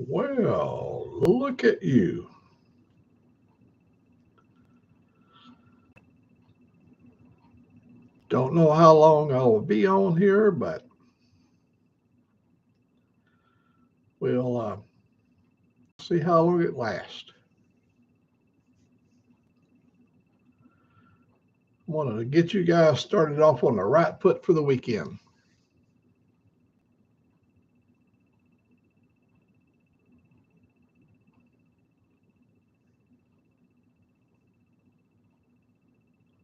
Well, look at you. Don't know how long I'll be on here, but we'll see how long it lasts. I wanted to get you guys started off on the right foot for the weekend.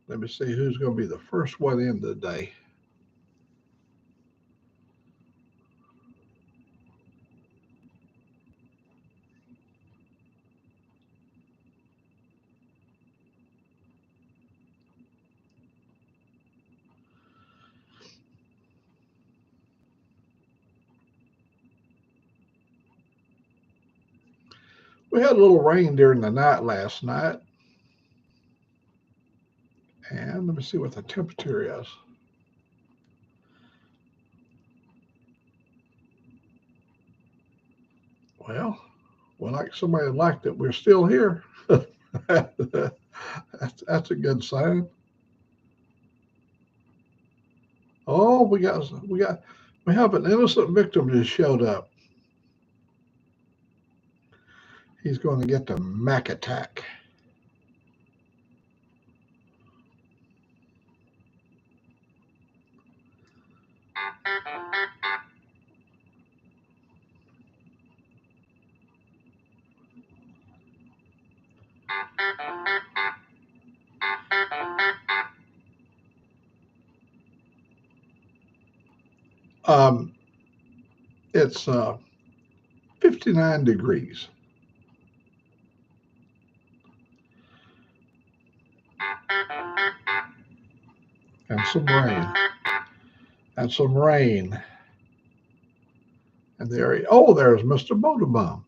Let me see who's going to be the first one in today. We had a little rain during the night last night. And let me see what the temperature is. Well, like somebody liked it. We're still here. that's a good sign. Oh, we have an innocent victim just showed up. He's going to get the Mac attack. It's 59 degrees. And some rain. And some rain. And there, there's Mr. Motorbomb.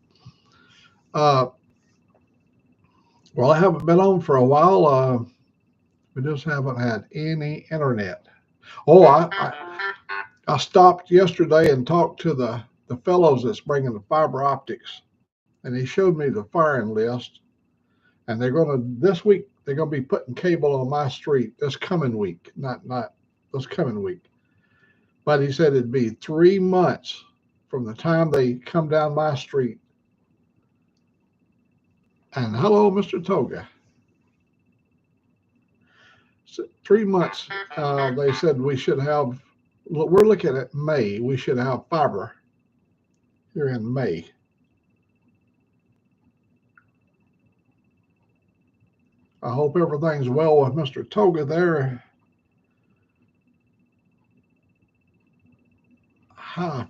Well, I haven't been on for a while. We just haven't had any internet. Oh, I stopped yesterday and talked to the fellows that's bringing the fiber optics, and he showed me the firing list. And this week they're gonna be putting cable on my street this coming week, not this coming week. But he said it'd be 3 months from the time they come down my street. And hello, Mr. Toga. 3 months. They said we should have. We're looking at May. We should have fiber here in May. I hope everything's well with Mr. Toga there.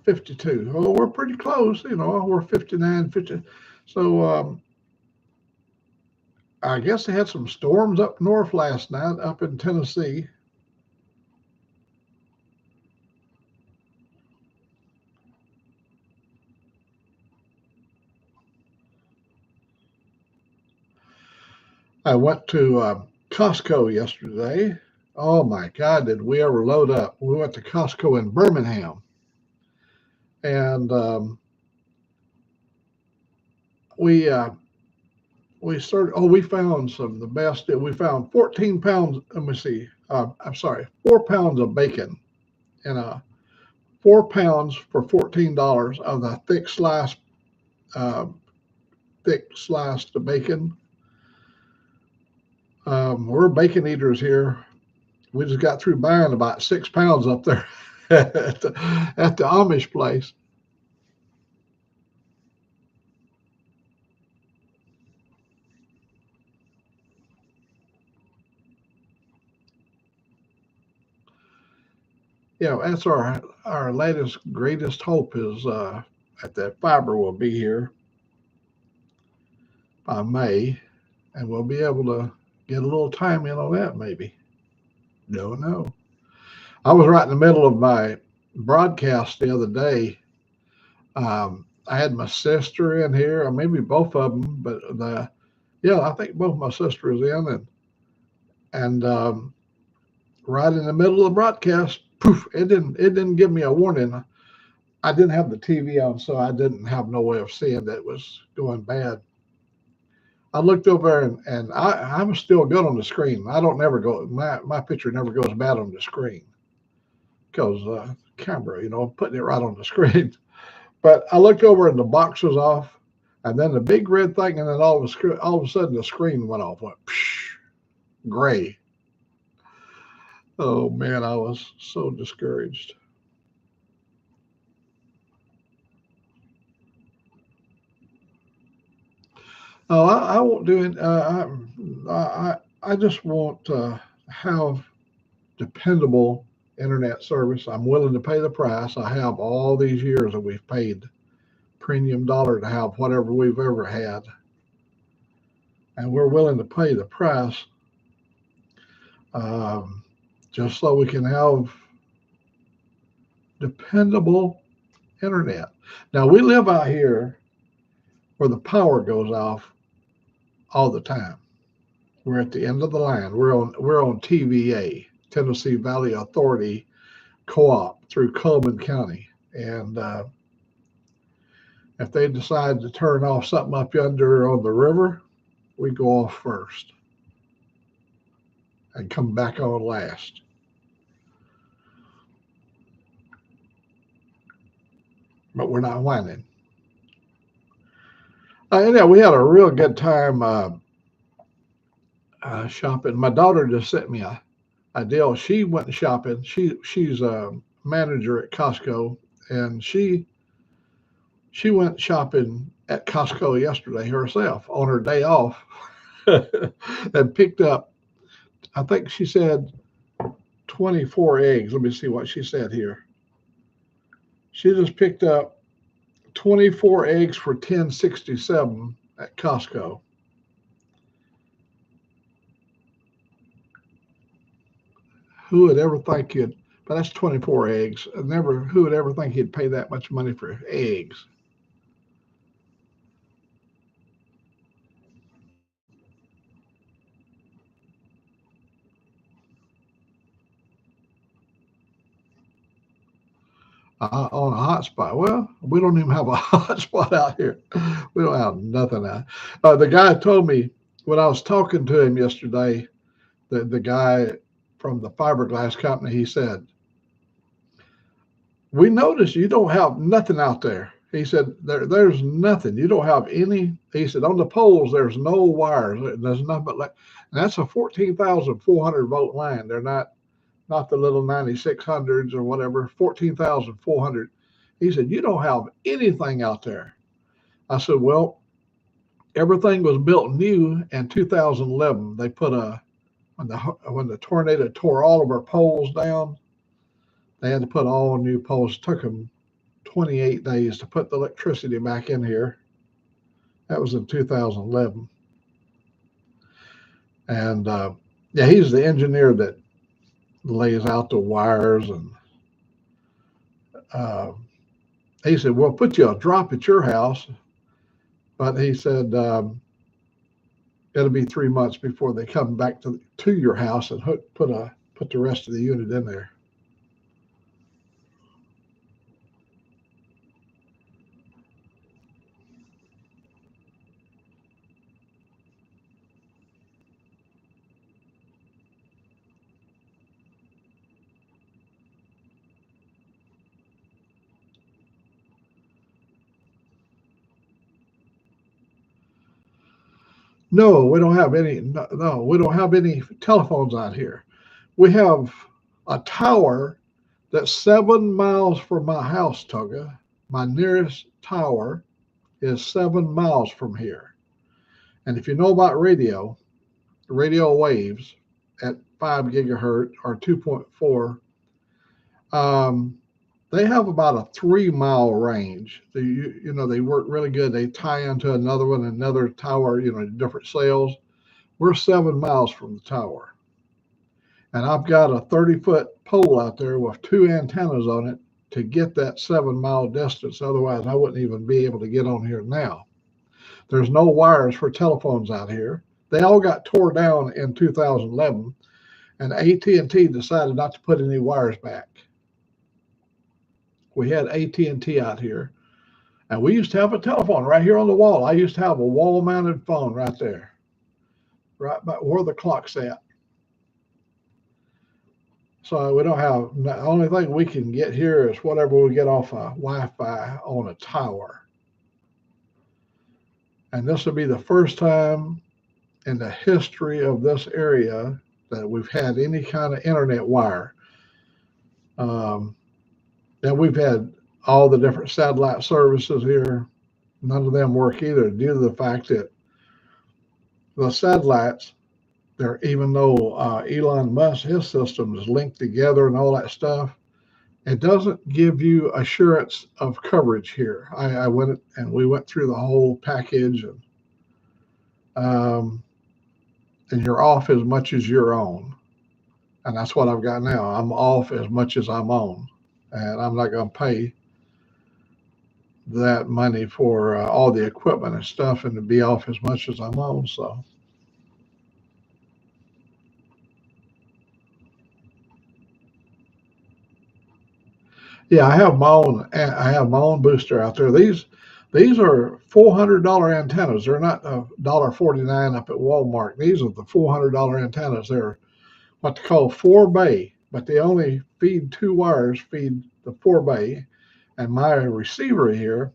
52. Well, we're pretty close. We're 59, 50. So I guess they had some storms up north last night, up in Tennessee. I went to Costco yesterday. Oh my God, did we ever load up? We went to Costco in Birmingham. And we started. Oh, we found the best. We found 14 pounds. Let me see. I'm sorry, 4 pounds of bacon, and 4 pounds for $14 of the thick sliced bacon. We're bacon eaters here. We just got through buying about 6 pounds up there at the Amish place. Yeah, that's our latest greatest hope is that that fiber will be here by May, and we'll be able to get a little time in on that maybe. Don't know. I was right in the middle of my broadcast the other day. I had my sister in here, or maybe both of them, but I think both my sisters in, and right in the middle of the broadcast, poof! It didn't give me a warning. I didn't have the TV on, so I didn't have no way of seeing that it was going bad. I looked over there and I'm still good on the screen. I don't never go, my picture never goes bad on the screen because camera, putting it right on the screen. But I looked over and the box was off, and then the big red thing, and then all of a sudden the screen went off, went psh, gray. Oh man, I was so discouraged. Oh, I won't do it. I just want to have dependable internet service. I'm willing to pay the price. I have all these years that we've paid premium dollar to have whatever we've ever had, and we're willing to pay the price um, just so we can have dependable internet. Now we live out here where the power goes off all the time. We're at the end of the line. We're on TVA, Tennessee Valley Authority Co-op through Coleman County, and if they decide to turn off something up yonder on the river, we go off first and come back on last. But we're not whining. Yeah, we had a real good time shopping. My daughter just sent me a deal. She went shopping. She's a manager at Costco, and she went shopping at Costco yesterday herself on her day off, and picked up. I think she said 24 eggs. Let me see what she said here. She just picked up 24 eggs for 10.67 at Costco. Who would ever think you'd? But that's 24 eggs. Never. Who would ever think you'd pay that much money for eggs? On a hot spot. Well, we don't even have a hot spot out here. We don't have nothing out. The guy told me when I was talking to him yesterday, the guy from the fiberglass company, he said, "We noticed you don't have nothing out there." He said, "There's nothing. You don't have any." He said, "On the poles, there's no wires. There's nothing but like." And that's a 14,400 volt line. They're not the little 9600s or whatever, 14,400. He said, "You don't have anything out there." I said, "Well, everything was built new in 2011. They put when the tornado tore all of our poles down, they had to put all new poles. It took them 28 days to put the electricity back in here. That was in 2011. And yeah, he's the engineer that lays out the wires. And uh, he said, "We'll put you a drop at your house." But he said, it'll be 3 months before they come back to your house and put the rest of the unit in there. No, we don't have any. No, no, we don't have any telephones out here. We have a tower that's 7 miles from my house, Toga. My nearest tower is 7 miles from here. And if you know about radio waves at 5 gigahertz or 2.4, um, they have about a 3 mile range. They work really good. They tie into another one, another tower, different cells. We're 7 miles from the tower. And I've got a 30-foot pole out there with two antennas on it to get that 7 mile distance. Otherwise, I wouldn't even be able to get on here now. There's no wires for telephones out here. They all got tore down in 2011, and AT&T decided not to put any wires back. We had AT&T out here, and we used to have a telephone right here on the wall. I used to have a wall-mounted phone right there, right by where the clock's at. So we don't have, the only thing we can get here is whatever we get off a Wi-Fi on a tower. And this will be the first time in the history of this area that we've had any kind of internet wire. And we've had all the different satellite services here. None of them work either due to the fact that the satellites, even though Elon Musk, his system is linked together and all that stuff, it doesn't give you assurance of coverage here. I went and we went through the whole package, and you're off as much as you're on. And that's what I've got now. I'm off as much as I'm on, and I'm not going to pay that money for all the equipment and stuff and to be off as much as I'm on. So yeah, I have my own booster out there. These are $400 antennas. They're not $1.49 up at Walmart. These are the $400 antennas. They're what they call 4-bay, but they only feed 2 wires, feed the 4-bay. And my receiver here,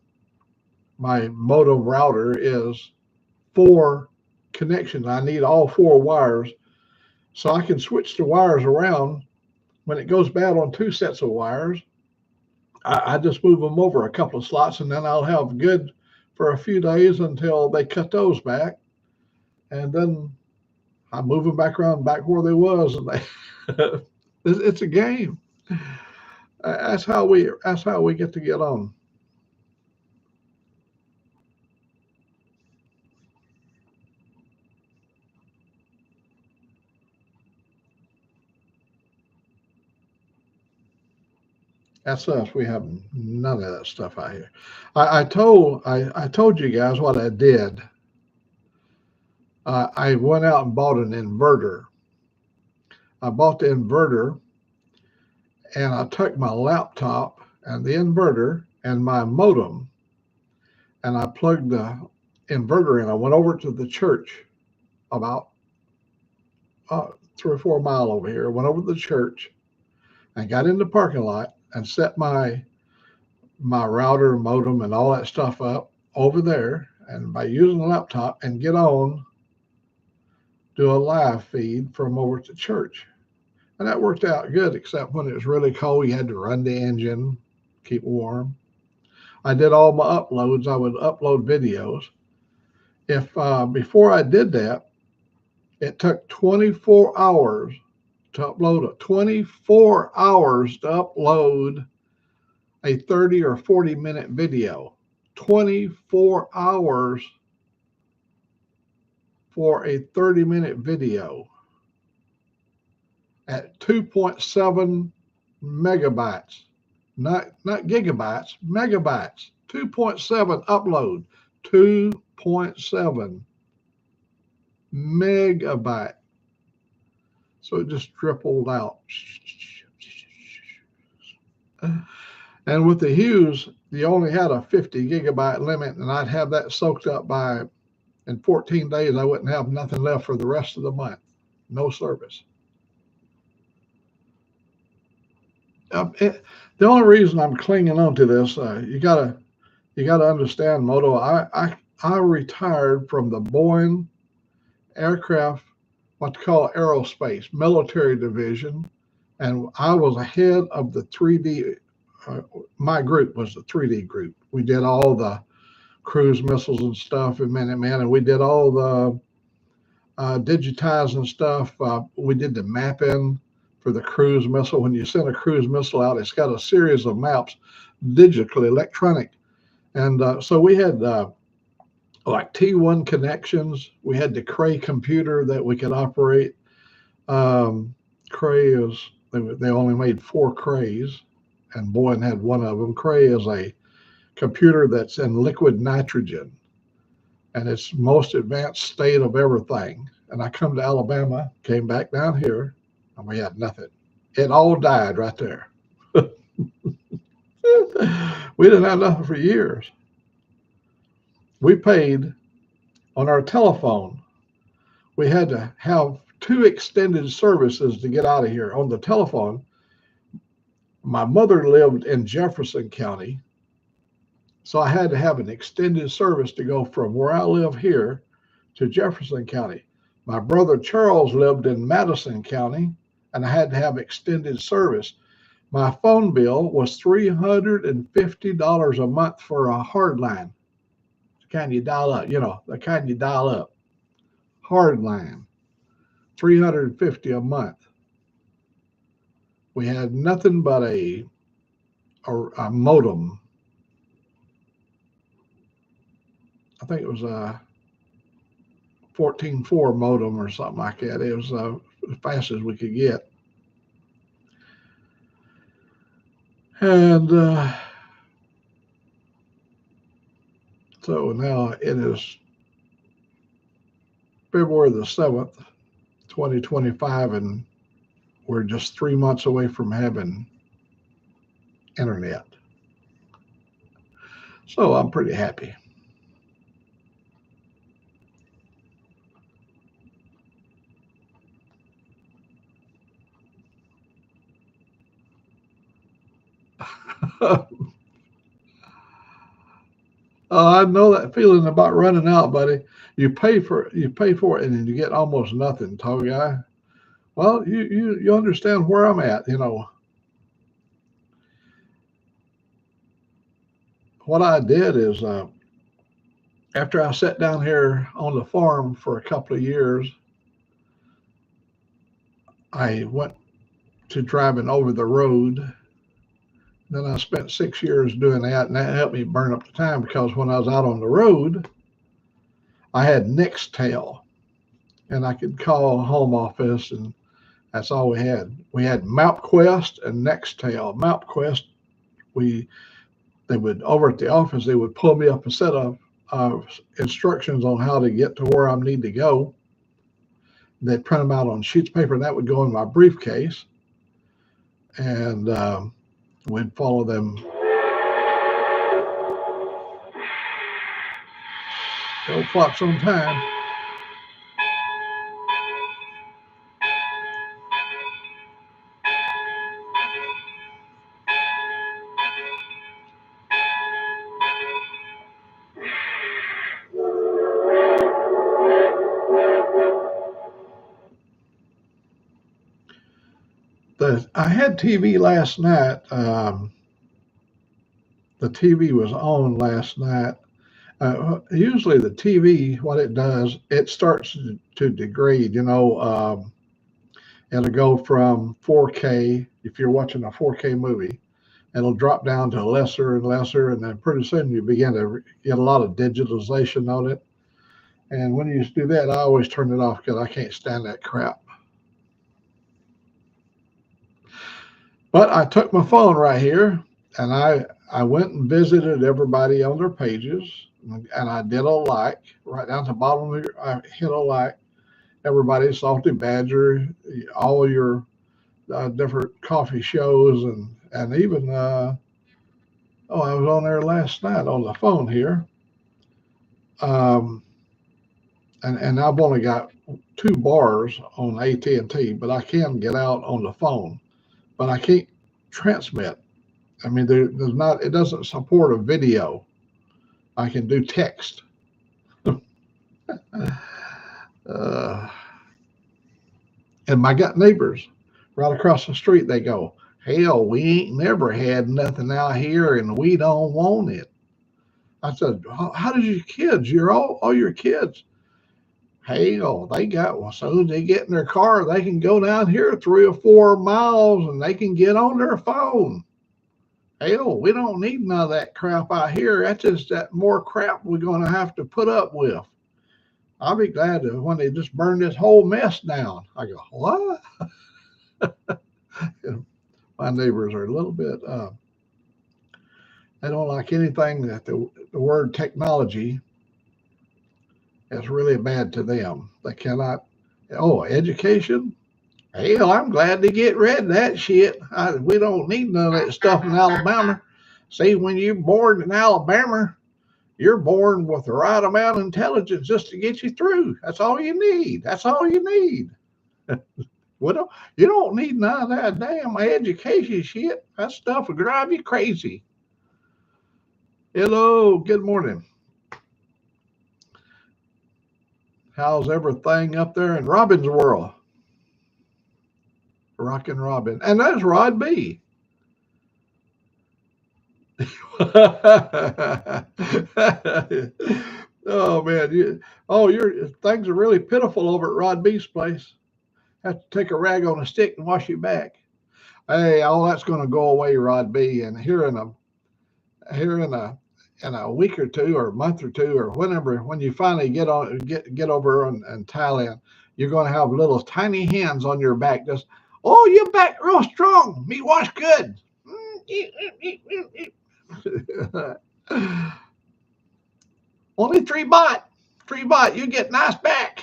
my modem router, is 4 connections. I need all 4 wires, so I can switch the wires around. When it goes bad on 2 sets of wires, I just move them over a couple of slots, and then I'll have good for a few days until they cut those back, and then I move them back around back where they was, and they it's a game. That's how we get to get on. That's us. We have none of that stuff out here. I told you guys what I did. I went out and bought an inverter. I bought the inverter, and I took my laptop and the inverter and my modem, and I plugged the inverter in. I went over to the church about 3 or 4 miles over here. Went over to the church and got in the parking lot and set my router, modem, and all that stuff up over there. And by using the laptop and get on, do a live feed from over to church. And that worked out good, except when it was really cold, you had to run the engine, keep warm. I did all my uploads. I would upload videos. If before I did that, it took 24 hours to upload it. 24 hours to upload a 30 or 40-minute video. 24 hours for a 30-minute video at 2.7 megabytes, not gigabytes, megabytes. 2.7 upload, 2.7 megabyte. So it just dribbled out. And with the Hughes, you only had a 50 gigabyte limit, and I'd have that soaked up by, in 14 days, I wouldn't have nothing left for the rest of the month. No service. The only reason I'm clinging on to this, you gotta understand, Moto. I retired from the Boeing aircraft, what they call aerospace military division, and I was ahead of the 3D. My group was the 3D group. We did all the cruise missiles and stuff in Minuteman, and we did all the digitizing stuff. We did the mapping for the cruise missile. When you send a cruise missile out, it's got a series of maps, digitally, electronic. And so we had like T1 connections. We had the Cray computer that we could operate. Cray is, they only made 4 Crays, and Boeing had one of them. Cray is a computer that's in liquid nitrogen, and it's most advanced state of everything. And I come to Alabama, came back down here, and we had nothing. It all died right there. We didn't have nothing for years. We paid on our telephone. We had to have 2 extended services to get out of here. On the telephone, my mother lived in Jefferson County, so I had to have an extended service to go from where I live here to Jefferson County. My brother Charles lived in Madison County, and I had to have extended service. My phone bill was $350 a month for a hard line. The kind you dial up, the kind you dial up. Hard line. $350 a month. We had nothing but a modem. I think it was a 14.4 modem or something like that. It was as fast as we could get. And so now it is February the 7th, 2025, and we're just 3 months away from having internet. So I'm pretty happy. I know that feeling about running out, buddy. You pay for it, and then you get almost nothing, tall guy. Well, you understand where I'm at, What I did is after I sat down here on the farm for a couple of years, I went to driving over the road. Then I spent 6 years doing that, and that helped me burn up the time because when I was out on the road, I had Nextel, and I could call home office, and that's all we had. We had MapQuest and Nextel. MapQuest, they would, over at the office, they would pull me up a set of instructions on how to get to where I need to go. They'd print them out on sheets of paper, and that would go in my briefcase, and we'd follow them. Go clocks on time. I had TV last night. The TV was on last night. Usually the TV, what it does, it starts to degrade. It'll go from 4K, if you're watching a 4K movie, it'll drop down to lesser and lesser, and then pretty soon you begin to get a lot of digitalization on it. And when you do that, I always turn it off because I can't stand that crap. But I took my phone right here, and I went and visited everybody on their pages, and I did a like right down to the bottom of I hit a like. Everybody, Salty Badger, all your different coffee shows, and even I was on there last night on the phone here, and I've only got 2 bars on AT&T, but I can get out on the phone, but I can't transmit. I mean, it doesn't support a video. I can do text. And my got neighbors right across the street. They go, "Hell, we ain't never had nothing out here, and we don't want it." I said, "How does your kids? All your kids? Hell, they got well. As soon as they get in their car, they can go down here 3 or 4 miles, and they can get on their phone. Hell, we don't need none of that crap out here. That's just that more crap we're going to have to put up with. I'll be glad when they just burn this whole mess down." I go, "What?" My neighbors are a little bit, they don't like anything that the word technology is really bad to them. They cannot, education? Hell, I'm glad to get rid of that shit. We don't need none of that stuff in Alabama. See, when you're born in Alabama, you're born with the right amount of intelligence just to get you through. That's all you need. That's all you need. Well, you don't need none of that damn education shit. That stuff will drive you crazy. Hello, good morning. How's everything up there in Robin's world? Rockin' Robin. And that's Rod B. Oh man, your things are really pitiful over at Rod B's place. Have to take a rag on a stick and wash your back. Hey, all that's going to go away, Rod B. And here in a week or two, or a month or two, or whenever, when you finally get over in Thailand, you're going to have little tiny hands on your back. Just, oh, your back real strong. Me wash good. Only 3 baht. 3 baht. You get nice back.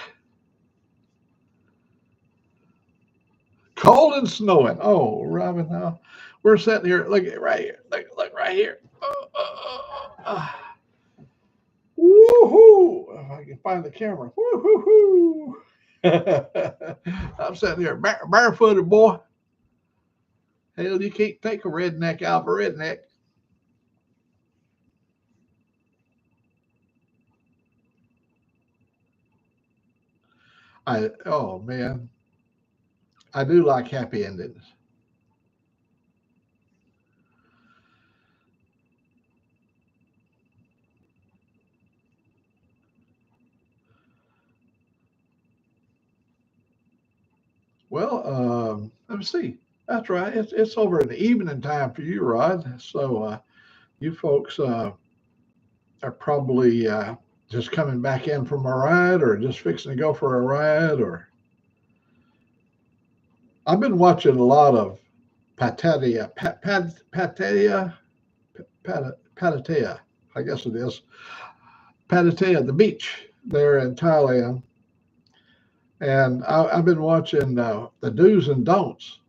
Cold and snowing. Oh, Robin, now we're sitting here. Look at right here. Look right here. Woohoo! If I can find the camera. Woohoo! I'm sitting here barefooted, boy. Hell, you can't take a redneck out of a redneck. Oh man, I do like happy endings. Well, let me see. That's right. It's over in the evening time for you, Rod. So you folks are probably just coming back in from a ride, or just fixing to go for a ride, or I've been watching a lot of Patatia, Patatia, Patatia, I guess it is. Patatia, the beach there in Thailand. And I've been watching the do's and don'ts.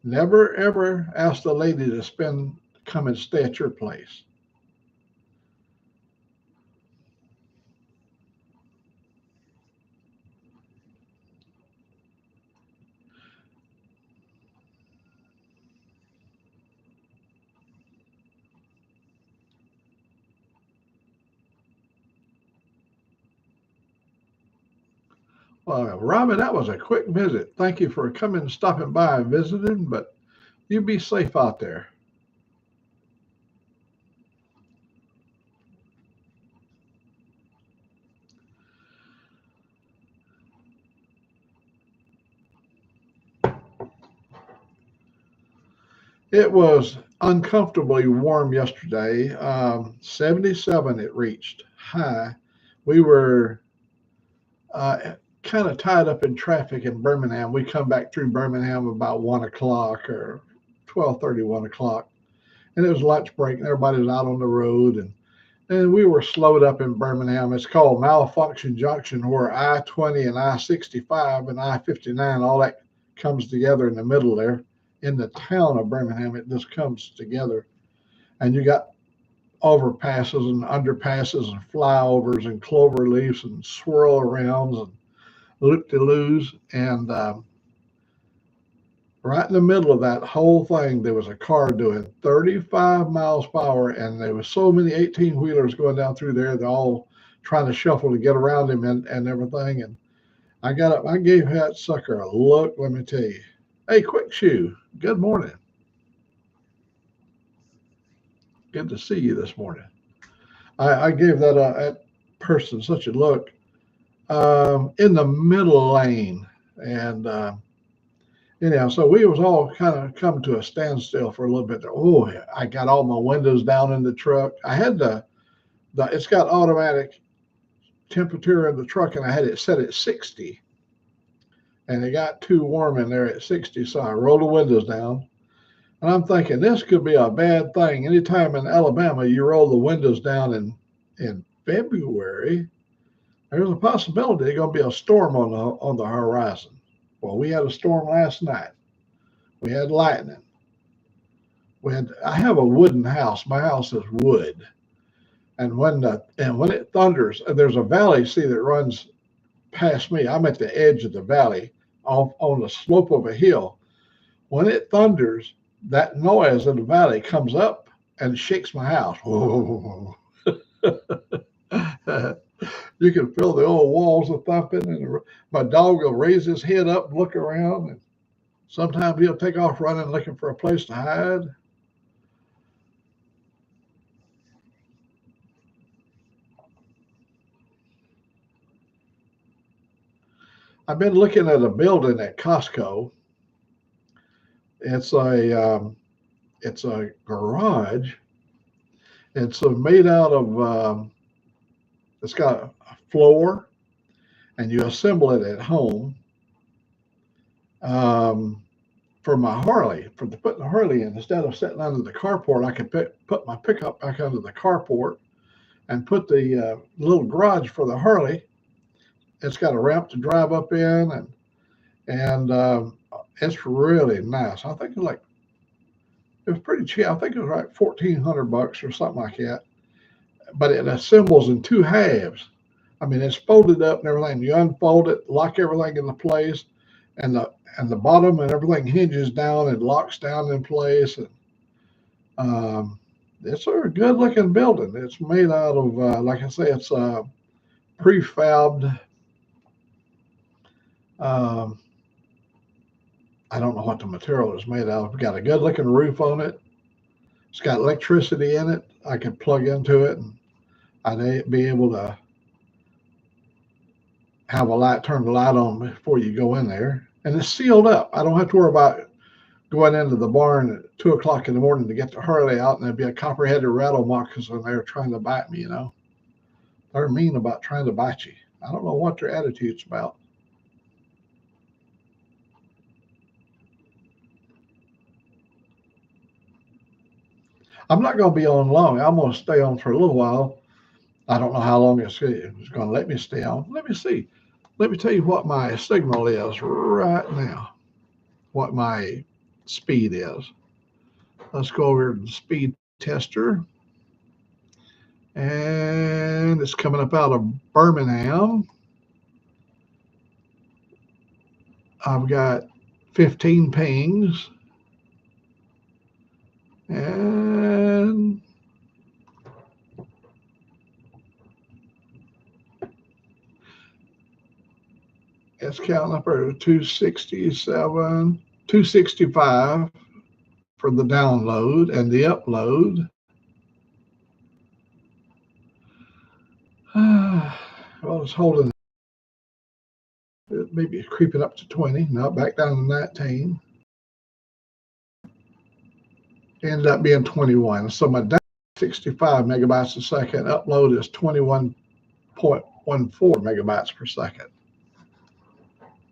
Never ever ask the lady to come and stay at your place. Well, Robin, that was a quick visit. Thank you for coming and stopping by and visiting, but you be safe out there. It was uncomfortably warm yesterday. 77 it reached high. We were kind of tied up in traffic in Birmingham. We come back through Birmingham about 1 o'clock or 12:30, 1 o'clock, and it was lunch break, and everybody was out on the road, and we were slowed up in Birmingham. It's called Malfunction Junction, where I-20 and I-65 and I-59, all that comes together in the middle there. In the town of Birmingham, it just comes together, and you got overpasses and underpasses and flyovers and clover leaves and swirl arounds and loop-de-loos, and right in the middle of that whole thing, there was a car doing 35 miles per hour, and there was so many 18-wheelers going down through there. They're all trying to shuffle to get around him and everything. And I got up, I gave that sucker a look. Let me tell you. Hey, Quick Shoe, good morning. Good to see you this morning. I gave that person such a look in the middle lane, and anyhow, so we was all kind of come to a standstill for a little bit. Oh, I got all my windows down in the truck. I had it's got automatic temperature in the truck, and I had it set at 60, and it got too warm in there at 60, so I rolled the windows down. And I'm thinking this could be a bad thing. Anytime in Alabama you roll the windows down in February, there's a possibility there's going to be a storm on the horizon. Well, we had a storm last night. We had lightning. I have a wooden house. My house is wood. And when it thunders, there's a valley, see, that runs past me. I'm at the edge of the valley off on the slope of a hill. When it thunders, that noise in the valley comes up and shakes my house. Whoa. You can feel the old walls are thumping, and my dog will raise his head up and look around, and sometimes he'll take off running looking for a place to hide. I've been looking at a building at Costco. It's a garage. It's made out of it's got a floor, and you assemble it at home. Um, for my Harley, for putting the Harley in, instead of sitting under the carport, I could put my pickup back under the carport and put the little garage for the Harley. It's got a ramp to drive up in, and it's really nice. I think it was pretty cheap. I think it was like $1,400 or something like that. But it assembles in two halves. I mean, it's folded up and everything. You unfold it, lock everything into place, and the bottom and everything hinges down and locks down in place. And it's a good looking building. It's made out of, like I say, it's prefabbed. Um, I don't know what the material is made out of. It's got a good looking roof on it. It's got electricity in it. I could plug into it, and I'd be able to have a light, turn the light on before you go in there. And it's sealed up. I don't have to worry about going into the barn at 2 o'clock in the morning to get the Harley out, and there'd be a copper-headed rattle markers in there trying to bite me. They're mean about trying to bite you. I don't know what their attitude's about. I'm not going to be on long. I'm going to stay on for a little while. I don't know how long it's going to let me stay on. Let me see. Let me tell you what my signal is right now, what my speed is. Let's go over to the speed tester. And it's coming up out of Birmingham. I've got 15 pings. And it's counting up there to 267, 265 for the download and the upload. Well, it's holding, maybe creeping up to 20. Now back down to 19. Ended up being 21. So my download is 65 megabytes a second. Upload is 21.14 megabytes per second.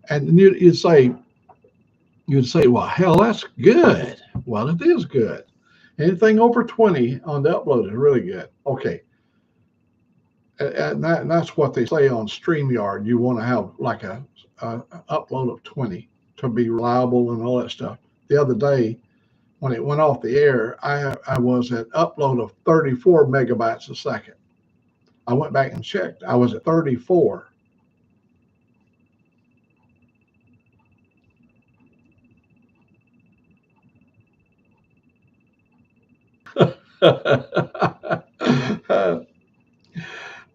And you'd say, well, hell, that's good. Well, it is good. Anything over 20 on the upload is really good. Okay. And that's what they say on StreamYard. You want to have like a upload of 20 to be reliable and all that stuff. The other day, when it went off the air, I was at upload of 34 megabytes a second. I went back and checked. I was at 34.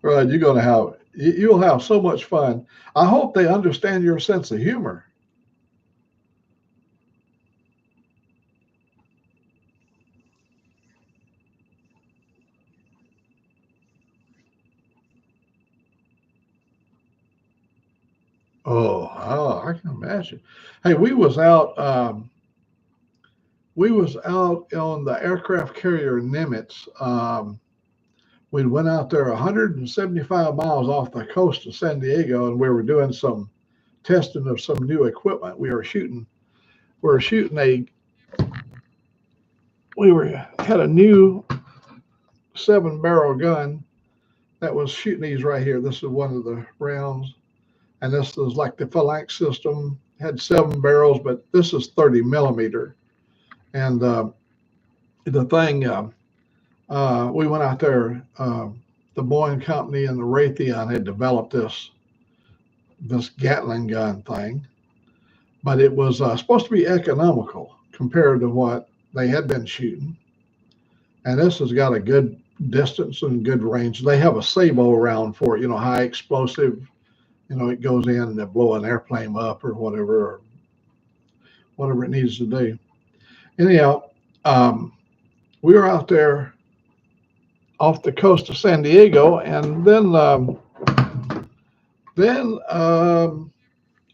Right, you'll have so much fun. I hope they understand your sense of humor. Oh, I can imagine. Hey, we was out on the aircraft carrier Nimitz. We went out there 175 miles off the coast of San Diego, and we were doing some testing of some new equipment. Had a new 7-barrel gun that was shooting these right here. This is one of the rounds, and this is like the phalanx system. Had 7 barrels, but this is 30 millimeter, and the thing, we went out there. The Boeing company and the Raytheon had developed this Gatling gun thing, but it was supposed to be economical compared to what they had been shooting. And this has got a good distance and good range. They have a Sabo round for it, high explosive. It goes in and they blow an airplane up or whatever it needs to do. Anyhow, um, we were out there off the coast of San Diego, and then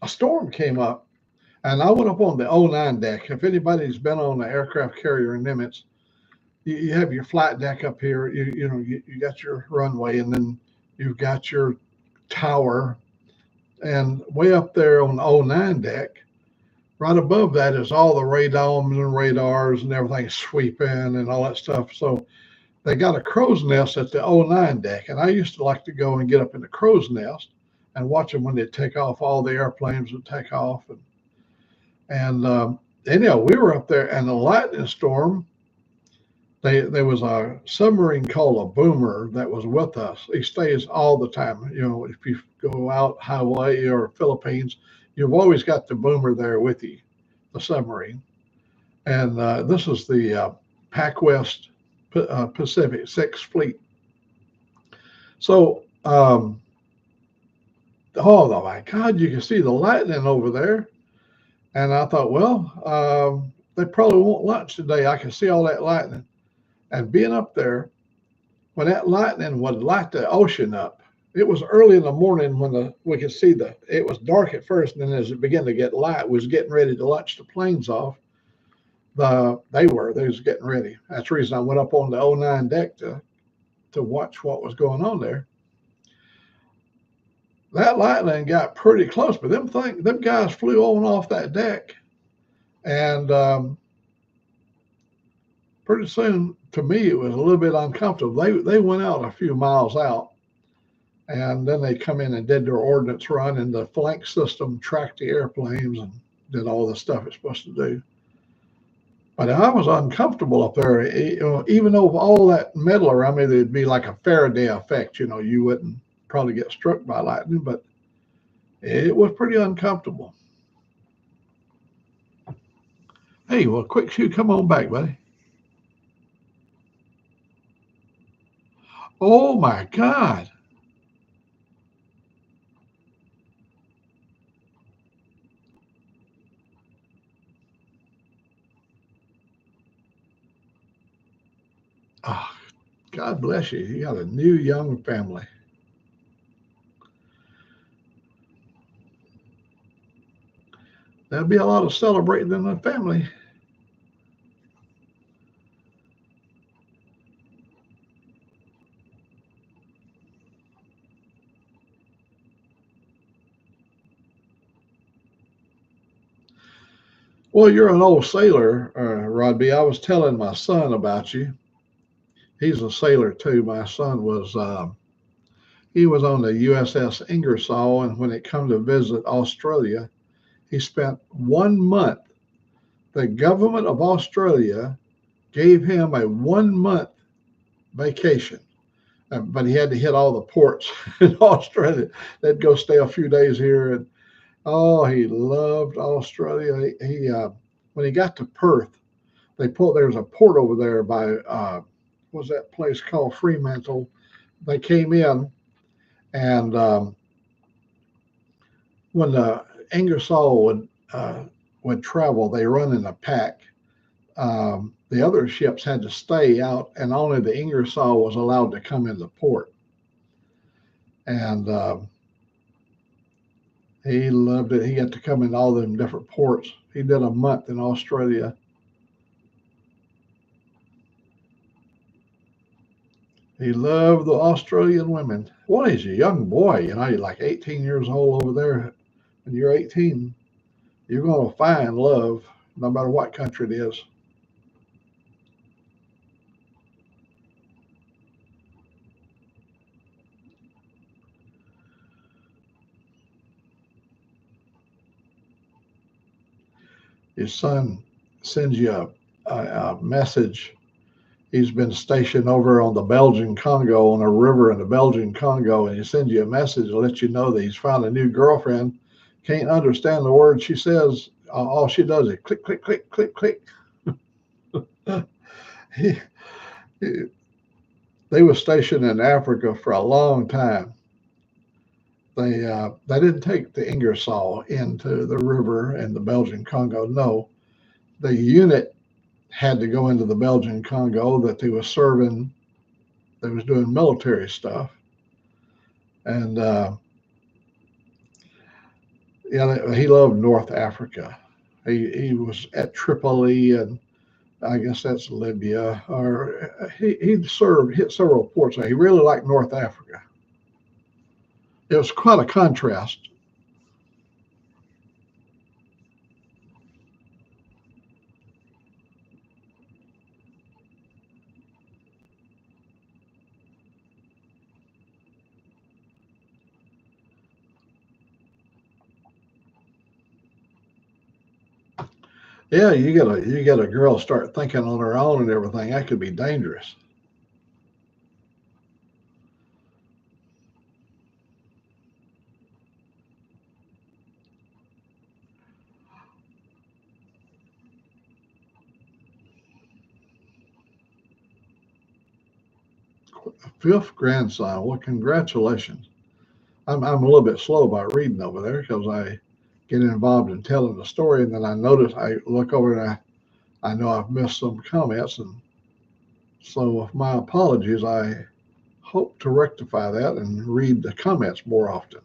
a storm came up, and I went up on the '09 deck. If anybody's been on an aircraft carrier in Nimitz, you have your flight deck up here. You got your runway, and then you've got your tower, and way up there on the '09 deck, right above that is all the radomes and radars and everything sweeping and all that stuff. So they got a crow's nest at the '09 deck, and I used to like to go and get up in the crow's nest and watch them when they take off. All the airplanes would take off, and anyhow, we were up there, and the lightning storm. There was a submarine called a boomer that was with us. He stays all the time. If you go out Hawaii or Philippines, you've always got the boomer there with you, the submarine. And this is the Pac West Pacific Sixth Fleet. So, oh my God, you can see the lightning over there. And I thought, well, they probably won't lunch today. I can see all that lightning. And being up there, when that lightning would light the ocean up, it was early in the morning when we could see it was dark at first, and then as it began to get light, was getting ready to launch the planes off. They was getting ready. That's the reason I went up on the '09 deck to watch what was going on there. That lightning got pretty close, but them guys flew on off that deck, and pretty soon, to me, it was a little bit uncomfortable. They went out a few miles out, and then they come in and did their ordnance run, and the flank system tracked the airplanes and did all the stuff it's supposed to do. But I was uncomfortable up there. Even though all that metal around me, there'd be like a Faraday effect. You wouldn't probably get struck by lightning, but it was pretty uncomfortable. Hey, well, quick shoot, come on back, buddy. Oh my God. Oh, God bless you. You got a new young family. There'll be a lot of celebrating in the family. Well, you're an old sailor, Rod B. I was telling my son about you. He's a sailor too. My son he was on the USS Ingersoll, and when it come to visit Australia, he spent 1 month. The government of Australia gave him a 1 month vacation, but he had to hit all the ports in Australia. They'd go stay a few days here, and oh, he loved Australia. He when he got to Perth, there's a port over there by what was that place called Fremantle. They came in, and when the Ingersoll would travel, they run in a pack. The other ships had to stay out, and only the Ingersoll was allowed to come into port. And he loved it. He got to come in all them different ports. He did a month in Australia. He loved the Australian women. Well, he's a young boy, you're like 18 years old over there. When you're 18, you're going to find love no matter what country it is. His son sends you a message He's been stationed over on the Belgian Congo, on a river in the Belgian Congo, and he sends you a message to let you know that he's found a new girlfriend. Can't understand the words she says. All she does is click, click, click, click, click. he, he, they were stationed in Africa for a long time. They didn't take the Ingersoll into the river in the Belgian Congo. No, the unit had to go into the Belgian Congo that they were serving. They was doing military stuff, and yeah, he loved North Africa. He was at Tripoli, and I guess that's Libya, or he served, hit several ports. He really liked North Africa. It was quite a contrast. Yeah, you get a girl start thinking on her own and everything. That could be dangerous. Fifth grandson. Well, congratulations. I'm a little bit slow about reading over there because I get involved in telling the story, and then I look over and I know I've missed some comments, and so my apologies. I hope to rectify that and read the comments more often.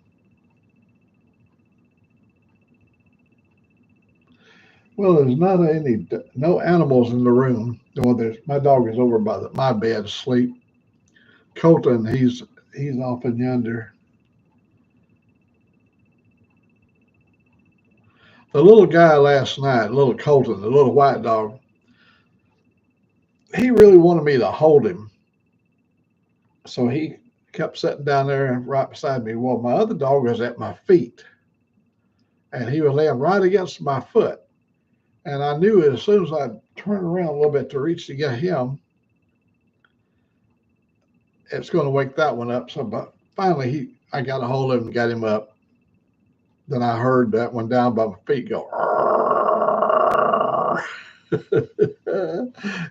Well, there's not any no animals in the room. Well, there's my dog is over by my bed asleep. Colton, he's off in yonder. The little guy last night, little Colton, the little white dog, he really wanted me to hold him. So he kept sitting down there right beside me. Well, my other dog was at my feet, and he was laying right against my foot. And I knew as soon as I turned around a little bit to reach to get him, it's going to wake that one up. So, but finally, I got a hold of him and got him up. Then I heard that one down by my feet go.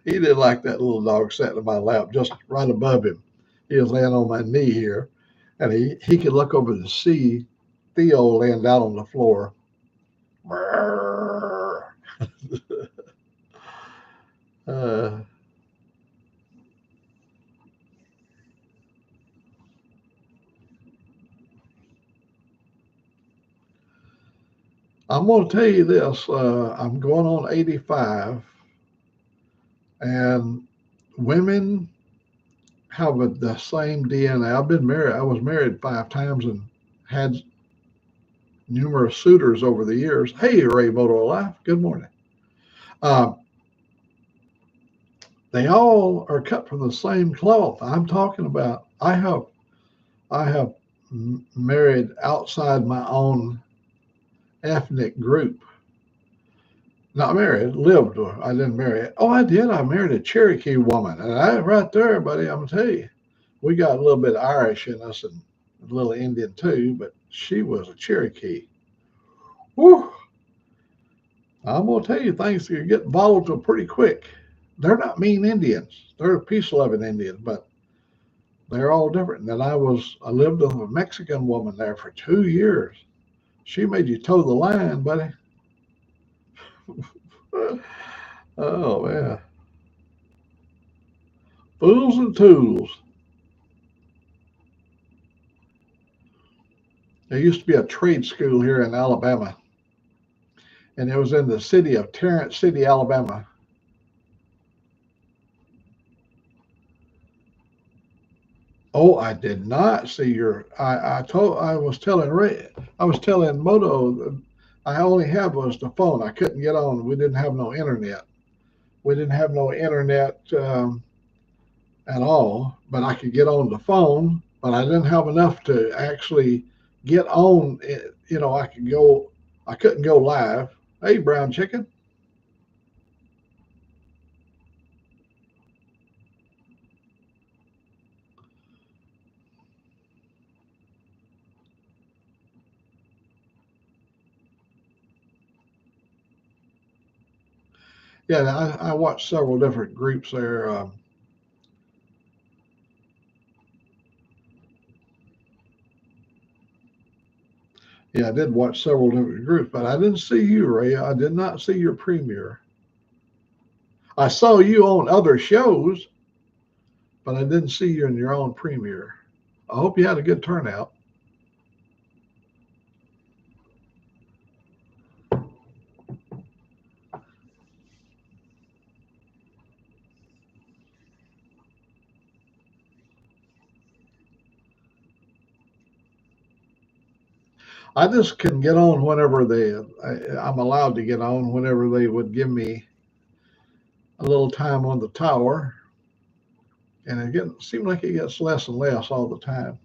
He didn't like that little dog sitting in my lap, just right above him. He was laying on my knee here, and he could look over to see Theo laying down on the floor. uh, I'm going to tell you this. I'm going on 85, and women have the same DNA. I've been married. I was married 5 times and had numerous suitors over the years. Hey, Ray Moto Life. Good morning. Uh, they all are cut from the same cloth. I'm talking about. I have married outside my own ethnic group. Not married, lived. I didn't marry. Oh, I did. I married a Cherokee woman, and I right there, buddy. I'm gonna tell you, we got a little bit of Irish in us and a little Indian too, but she was a Cherokee. Whew. I'm gonna tell you, things can get volatile pretty quick. They're not mean Indians. They're peace-loving Indians, but they're all different. And I lived with a Mexican woman there for 2 years. She made you toe the line, buddy. Oh man, fools and tools. There used to be a trade school here in Alabama, and it was in the city of Tarrant City, Alabama. Oh, I did not see your. I was telling Moto. I only have was the phone. I couldn't get on. We didn't have no internet. We didn't have no internet at all. But I could get on the phone. But I didn't have enough to actually get on. I could go. I couldn't go live. Hey, brown chicken. Yeah, I watched several different groups there. Yeah, I did watch several different groups, but I didn't see you, Ray. I did not see your premiere. I saw you on other shows, but I didn't see you in your own premiere. I hope you had a good turnout. I just can get on whenever I'm allowed to get on whenever they would give me a little time on the tower, and seems like it gets less and less all the time.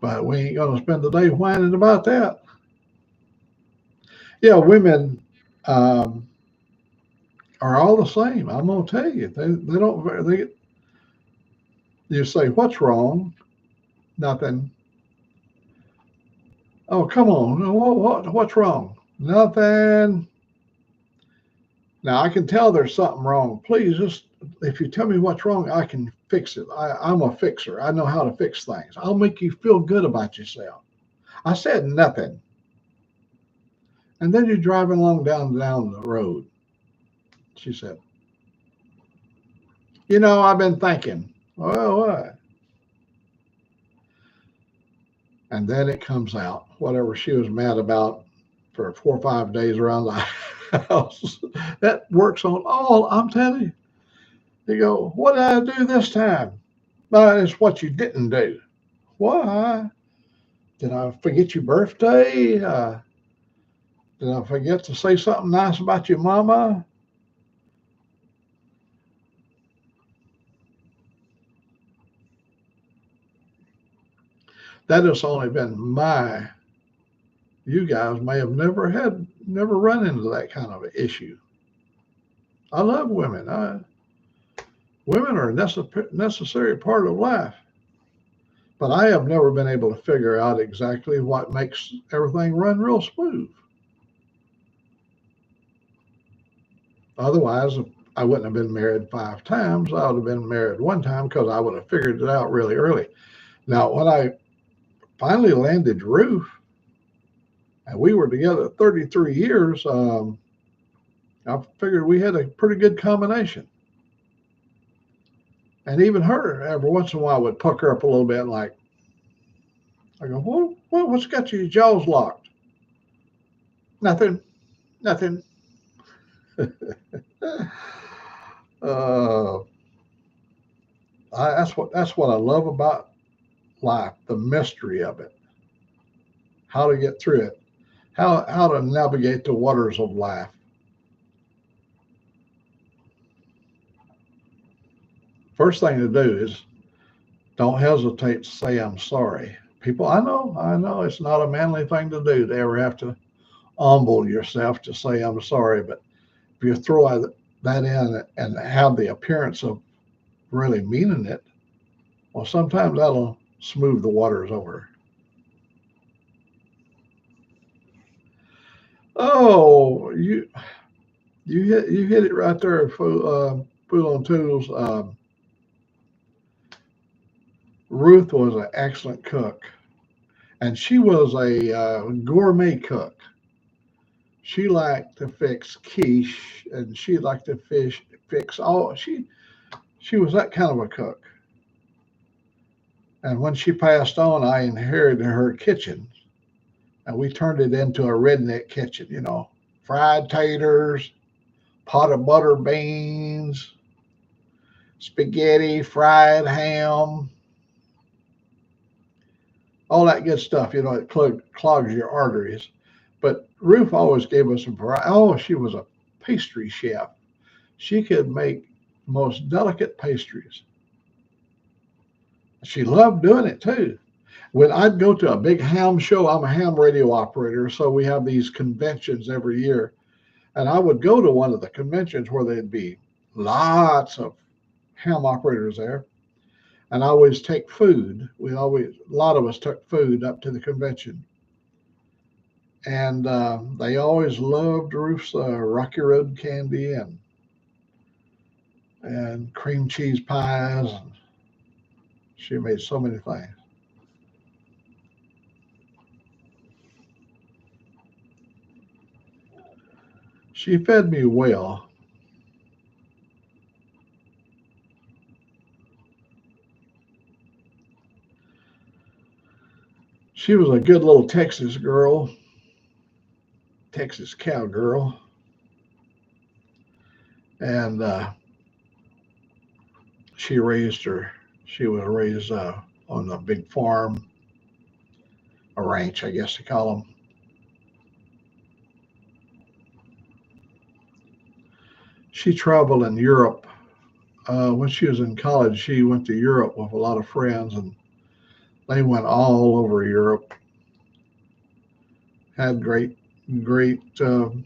But we ain't gonna spend the day whining about that. Yeah, women um, are all the same. I'm gonna tell you, they don't they you say what's wrong? Nothing. Oh, come on, what's wrong? Nothing. Now I can tell there's something wrong. Please just if you tell me what's wrong, I can fix it. I'm a fixer. I know how to fix things. I'll make you feel good about yourself. I said nothing. And then you're driving along down the road. She said, I've been thinking. Well, what? And then it comes out, whatever she was mad about for 4 or 5 days around the house. That works on all, I'm telling you. You go, what did I do this time? It's what you didn't do. Why? Did I forget your birthday? Did I forget to say something nice about your mama? That has only been you guys may have never run into that kind of an issue. I love women. Women are a necessary part of life. But I have never been able to figure out exactly what makes everything run real smooth. Otherwise, I wouldn't have been married 5 times. I would have been married one time because I would have figured it out really early. Now, when I finally landed Ruth, and we were together 33 years, I figured we had a pretty good combination. And even her, every once in a while, would pucker up a little bit, like, I go, what's got your jaws locked? Nothing, nothing. uh, that's what I love about life, the mystery of it, how to get through it, how to navigate the waters of life. First thing to do is don't hesitate to say I'm sorry. People, I know it's not a manly thing to do to ever have to humble yourself to say I'm sorry, but if you throw that in and have the appearance of really meaning it, well, sometimes that'll smooth the waters over. Oh, you hit it right there, food on tools. Ruth was an excellent cook, and she was a gourmet cook. She liked to fix quiche, and she liked to fix all. She was that kind of a cook. And when she passed on, I inherited her kitchen, and we turned it into a redneck kitchen. Fried taters, pot of butter beans, spaghetti, fried ham, all that good stuff. It clogs your arteries. But Ruth always gave us a variety. Oh, she was a pastry chef. She could make most delicate pastries. She loved doing it too. When I'd go to a big ham show, I'm a ham radio operator, so we have these conventions every year. And I would go to one of the conventions where there'd be lots of ham operators there. And I always take food. A lot of us took food up to the convention. and they always loved Ruth's Rocky Road candy and cream cheese pies. And she made so many things. She fed me well. She was a good little Texas girl, Texas cowgirl, and she raised her. She was raised on a big farm, a ranch, I guess they call them. She traveled in Europe. When she was in college, she went to Europe with a lot of friends, and they went all over Europe. Had great, a great time.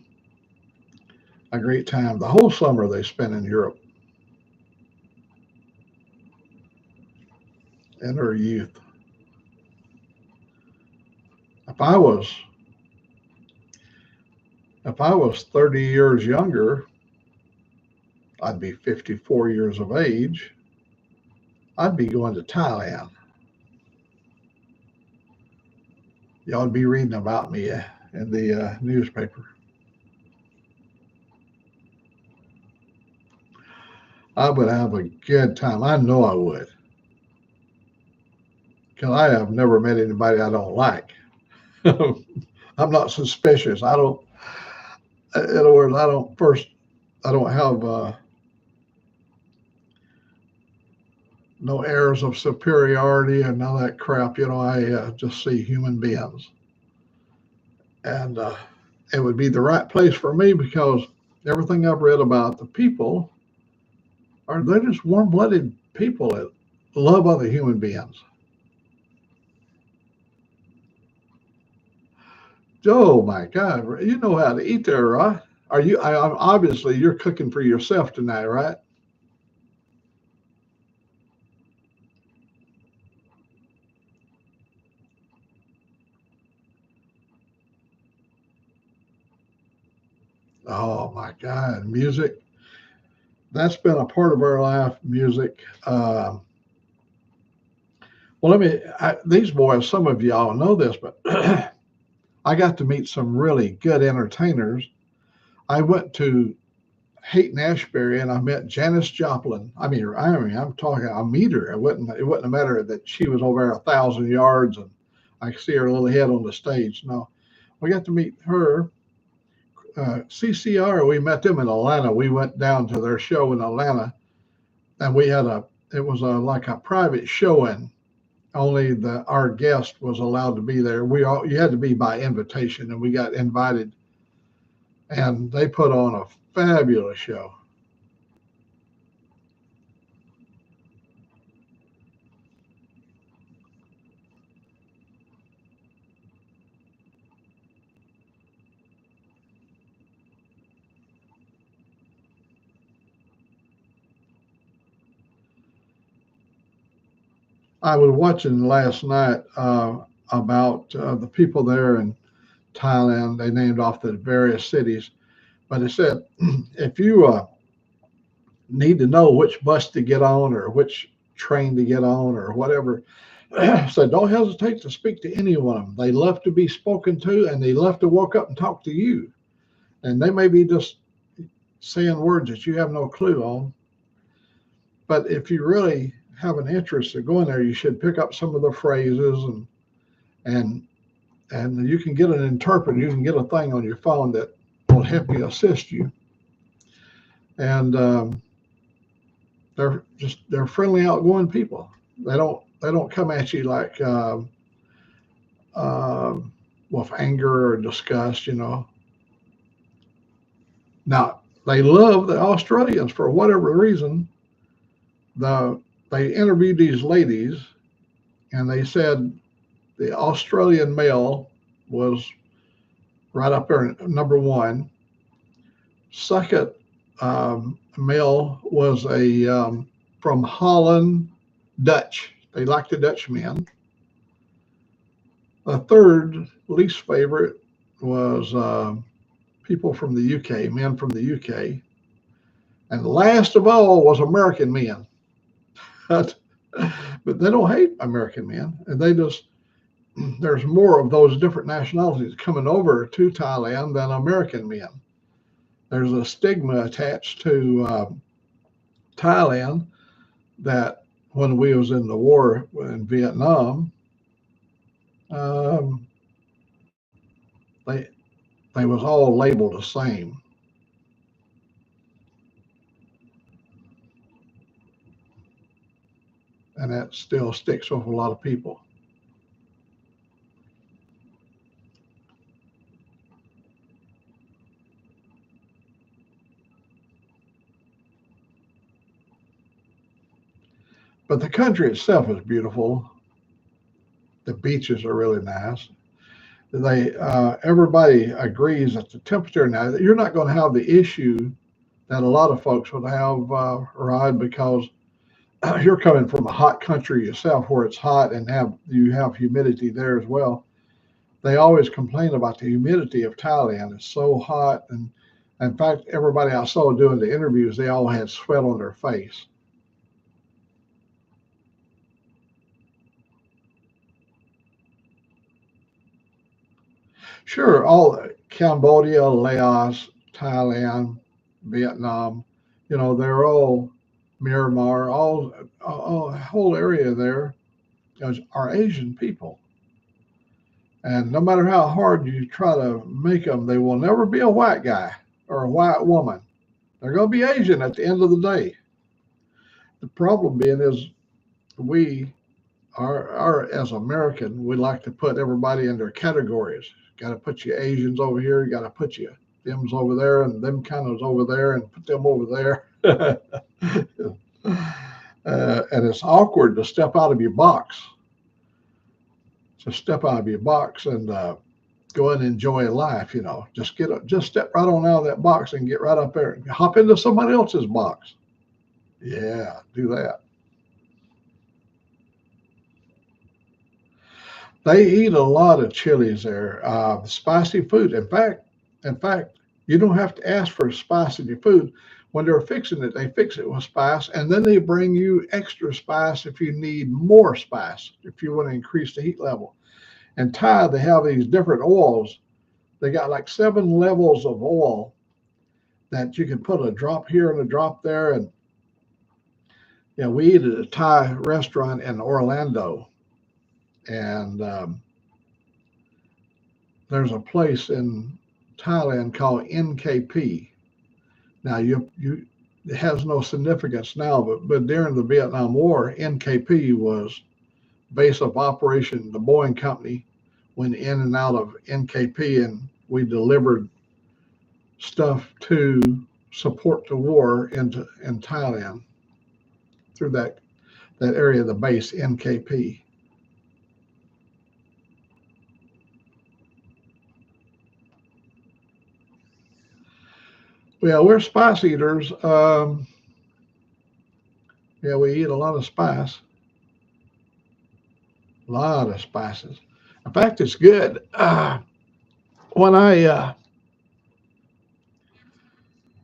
The whole summer they spent in Europe in her youth. If I was if I was 30 years younger, I'd be 54 years of age. I'd be going to Thailand. Y'all would be reading about me in the newspaper. I would have a good time. I know I would, because I have never met anybody I don't like. I'm not suspicious. I don't. In other words, I don't first. I don't have no airs of superiority and none of that crap. I just see human beings, and it would be the right place for me because everything I've read about the people are they're just warm-blooded people that love other human beings. Oh my God, you know how to eat there, right? Are you? Obviously you're cooking for yourself tonight, right? Oh my God, music. That's been a part of our life. Music. Well, these boys. Some of y'all know this, but I got to meet some really good entertainers. I went to Haight Ashbury and I met Janis Joplin. I'm talking. I meet her. It wouldn't have mattered that she was over 1,000 yards and I could see her little head on the stage. No, we got to meet her. CCR. We met them in Atlanta. We went down to their show in Atlanta, and we had it was like a private showing. Only our guest was allowed to be there. You had to be by invitation, and we got invited, and they put on a fabulous show. I was watching last night about the people there in Thailand. They named off the various cities, but it said if you need to know which bus to get on or which train to get on or whatever, so don't hesitate to speak to any one of them. They love to be spoken to, and they love to walk up and talk to you. And they may be just saying words that you have no clue on. But if you really have an interest in going there, you should pick up some of the phrases and and you can get an interpreter. You can get a thing on your phone that will help you assist you. And they're friendly, outgoing people. They don't come at you like uh, with anger or disgust. Now they love the Australians for whatever reason. They interviewed these ladies, and they said the Australian male was right up there, number one. Second male was a from Holland, Dutch. They like the Dutch men. The third least favorite was people from the UK, men from the UK, and last of all was American men. But they don't hate American men, and they just there's more of those different nationalities coming over to Thailand than American men. There's a stigma attached to Thailand that when we was in the war in Vietnam, um, they they was all labeled the same, and that still sticks with a lot of people. But the country itself is beautiful. The beaches are really nice. They everybody agrees that the temperature now you're not going to have the issue that a lot of folks would have, Rod, because you're coming from a hot country yourself where it's hot and have you have humidity there as well. They always complain about the humidity of Thailand. It's so hot, and in fact, everybody I saw doing the interviews, they all had sweat on their face. Sure, all Cambodia, Laos, Thailand, Vietnam, they're all Myanmar, all the whole area there are Asian people. And no matter how hard you try to make them, they will never be a white guy or a white woman. They're going to be Asian at the end of the day. The problem being is we are as American, we like to put everybody in their categories. Got to put you Asians over here. You got to put you them's over there and them kind of's over there and put them over there. And it's awkward to step out of your box. To step out of your box and go and enjoy life. Just step right on out of that box and get right up there and hop into somebody else's box. Yeah, do that. They eat a lot of chilies there, spicy food. In fact, you don't have to ask for spice in your food. When they're fixing it, they fix it with spice, and then they bring you extra spice if you need more spice, if you want to increase the heat level. And Thai, they have these different oils. They got like 7 levels of oil that you can put a drop here and a drop there. And we eat at a Thai restaurant in Orlando, and there's a place in Thailand called NKP. Now it has no significance now, but during the Vietnam War, NKP was base of operation. The Boeing company went in and out of NKP, and we delivered stuff to support the war in Thailand through that area of the base NKP. Well, we're spice eaters. Yeah, we eat a lot of spice, a lot of spices. In fact, it's good. When I,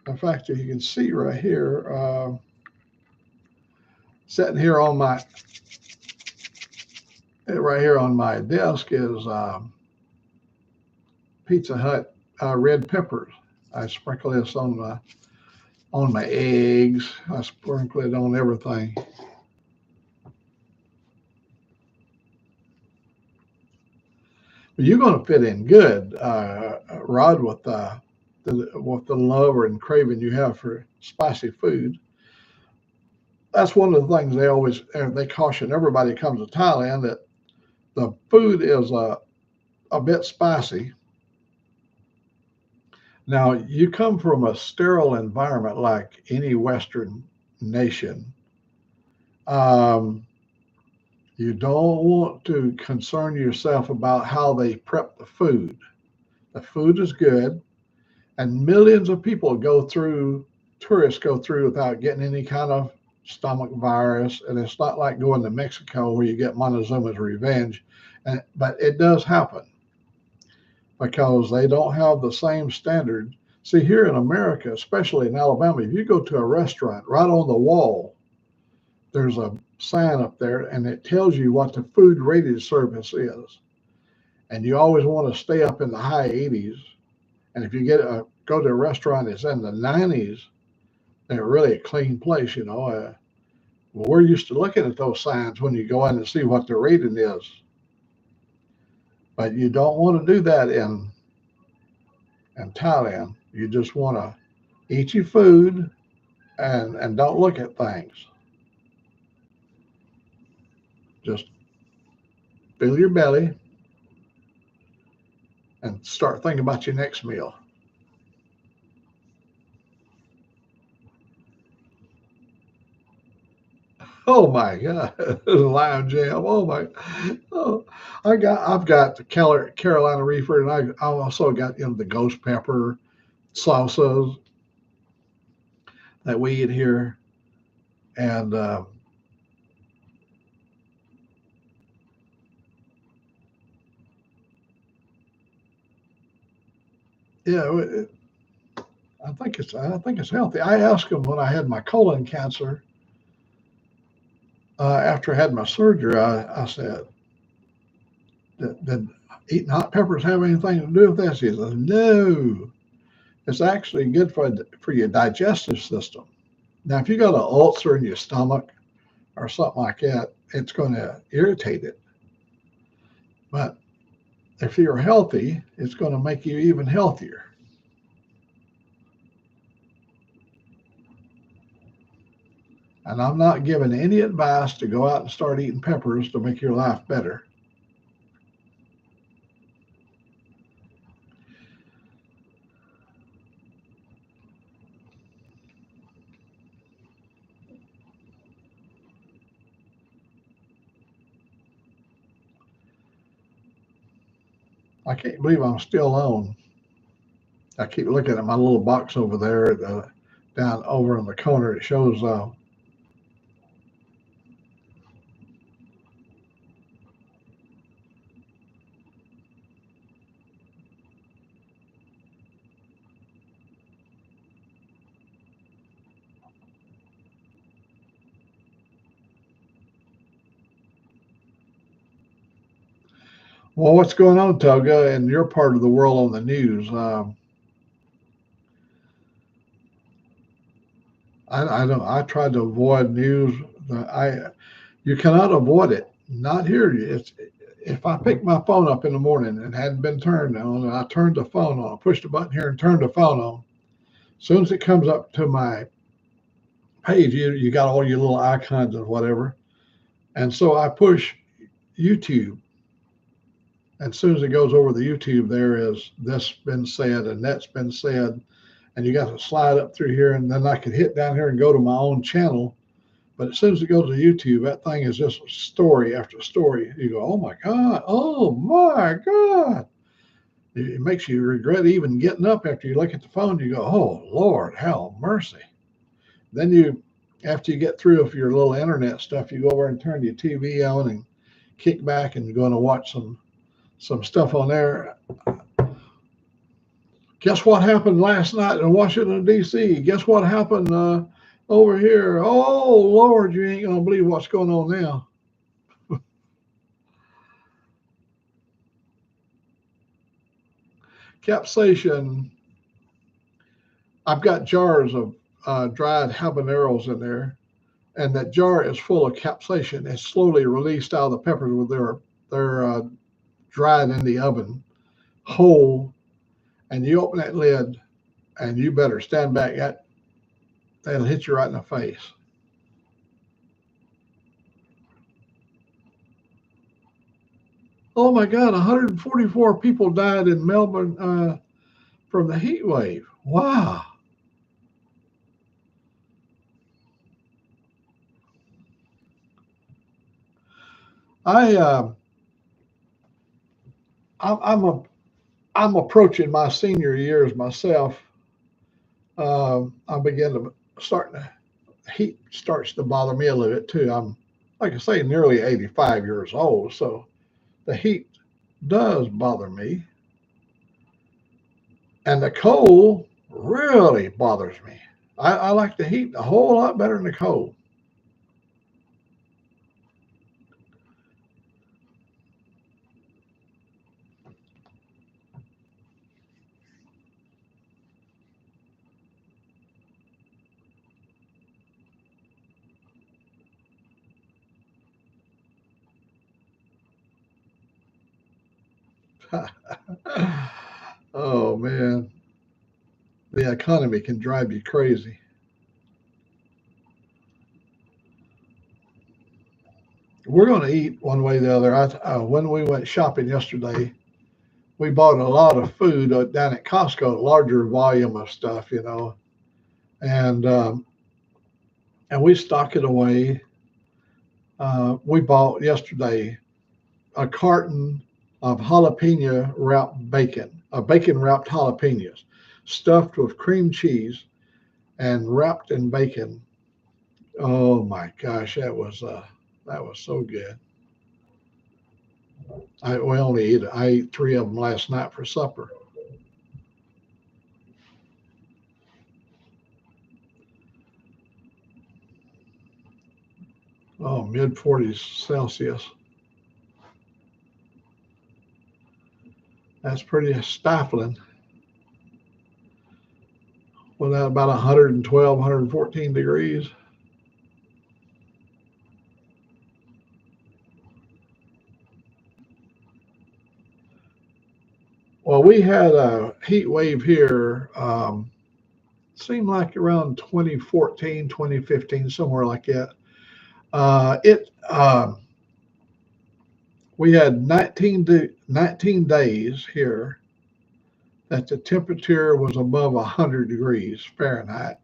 in fact, you can see right here, sitting here on my, right here on my desk is Pizza Hut red peppers. I sprinkle this on my eggs. I sprinkle it on everything. But you're going to fit in good, Rod, with the love and craving you have for spicy food. That's one of the things they caution everybody who comes to Thailand that the food is a bit spicy. Now, you come from a sterile environment like any Western nation. Um, you don't want to concern yourself about how they prep the food. The food is good, and millions of people tourists go through without getting any kind of stomach virus. And it's not like going to Mexico where you get Montezuma's revenge, but it does happen. because they don't have the same standard. See, here in America, especially in Alabama, if you go to a restaurant, right on the wall, there's a sign up there and it tells you what the food rated service is. And you always want to stay up in the high 80s. And if you go to a restaurant that's in the 90s, they're really a clean place, you know. Well, we're used to looking at those signs when you go in and see what the rating is. But you don't want to do that in Thailand. You just want to eat your food and don't look at things. Just fill your belly and start thinking about your next meal. Oh my God, lime jam. Oh my, oh, I've got the Carolina Reaper, and I also got the ghost pepper salsas that we eat here, and yeah, I think it's healthy. I asked them when I had my colon cancer after I had my surgery. I said, did eating hot peppers have anything to do with this? He says, no. It's actually good for your digestive system. Now, if you got an ulcer in your stomach or something like that, it's going to irritate it. But if you're healthy, it's going to make you even healthier. And I'm not giving any advice to go out and start eating peppers to make your life better. I can't believe I'm still on. I keep looking at my little box over there, down over in the corner. It shows. Well, what's going on, Toga, in your part of the world on the news? I don't. I try to avoid news. I You cannot avoid it. Not here. It's if I pick my phone up in the morning and it hadn't been turned on, and I turned the phone on, push the button here and turn the phone on. As soon as it comes up to my page, you got all your little icons and whatever. And so I push YouTube. And as soon as it goes over the YouTube, there is this been said and that's been said. And you got to slide up through here. And then I could hit down here and go to my own channel. But as soon as it goes to YouTube, that thing is just story after story. You go, oh my God, oh my God. It makes you regret even getting up after you look at the phone. You go, oh Lord, have mercy. Then after you get through with your little internet stuff, you go over and turn your TV on and kick back and you're going to watch some stuff on there. Guess what happened last night in Washington, D.C.? Guess what happened over here? Oh, Lord, you ain't going to believe what's going on now. Capsaicin, I've got jars of dried habaneros in there, and that jar is full of capsaicin. It's slowly released out of the peppers when they're dried in the oven, whole, and you open that lid, and you better stand back. That'll hit you right in the face. Oh my God, 144 people died in Melbourne from the heat wave. Wow. I I'm a I'm approaching my senior years myself. I begin to start the heat starts to bother me a little bit too. I'm like I say, nearly 85 years old, so the heat does bother me. And the cold really bothers me. I like the heat a whole lot better than the cold. Oh man, the economy can drive you crazy. We're going to eat one way or the other. When we went shopping yesterday, we bought a lot of food down at Costco, a larger volume of stuff, and and we stock it away. We bought yesterday a carton of jalapeno wrapped bacon, bacon wrapped jalapenos, stuffed with cream cheese and wrapped in bacon. Oh my gosh, that was so good. I ate three of them last night for supper. Oh, mid 40s Celsius. That's pretty stifling. Well, that about 112, 114 degrees. Well, we had a heat wave here. Seemed like around 2014, 2015, somewhere like that. It We had 19 days here that the temperature was above 100 degrees Fahrenheit.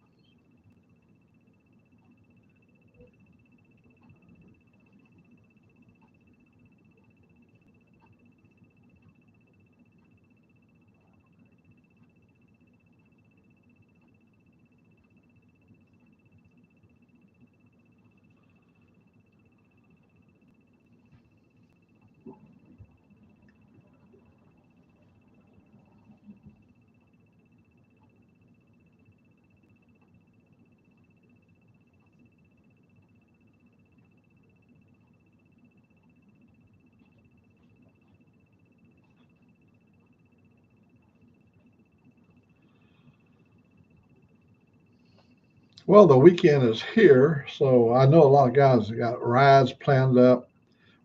Well, the weekend is here, so I know a lot of guys that got rides planned up.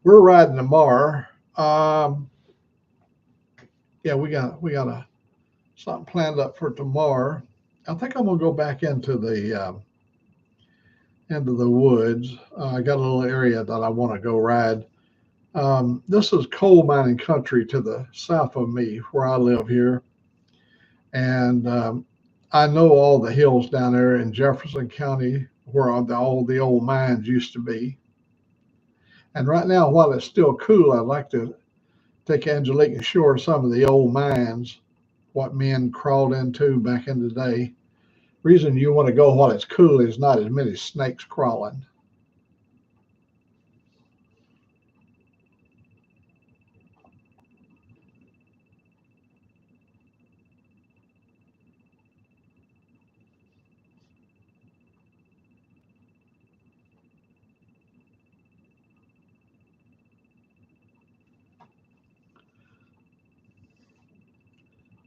We're riding tomorrow. Um, yeah, we got something planned up for tomorrow. I think I'm gonna go back into the woods. I got a little area that I want to go ride. This is coal mining country to the south of me, where I live here, and I know all the hills down there in Jefferson County where all the old mines used to be. And right now, while it's still cool, I'd like to take Angelique and show her some of the old mines, what men crawled into back in the day. Reason you want to go while it's cool is not as many snakes crawling.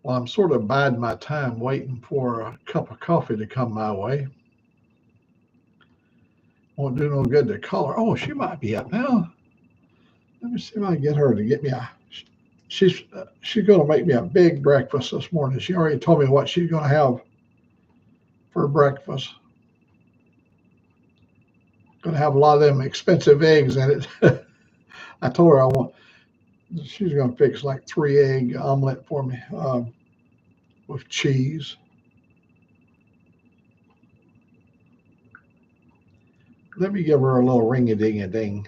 Well, I'm sort of biding my time waiting for a cup of coffee to come my way. Won't do no good to call her. Oh, she might be up now. Let me see if I can get her to get me a. She's going to make me a big breakfast this morning. She already told me what she's going to have for breakfast. Going to have a lot of them expensive eggs in it. I told her I want. She's going to fix like 3 egg omelet for me with cheese. Let me give her a little ring a ding a ding.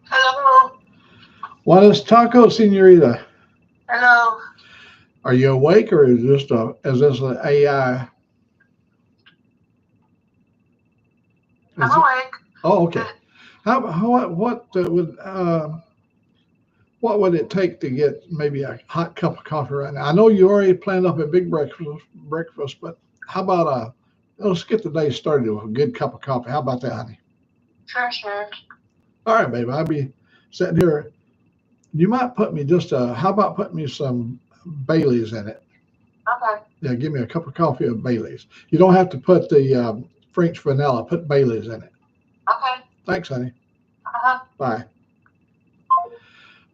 Hello. Buenos tacos, senorita. Hello. Are you awake or is this an AI? I'm awake. Oh, okay. What would it take to get maybe a hot cup of coffee right now? I know you already planned up a big breakfast, but how about let's get the day started with a good cup of coffee. How about that, honey? Sure. All right, baby. I'll be sitting here. You might put me how about putting me some Baileys in it? Okay. Yeah, give me a cup of coffee of Baileys. You don't have to put the French vanilla. Put Baileys in it. Okay. Thanks, honey. Uh-huh. Bye.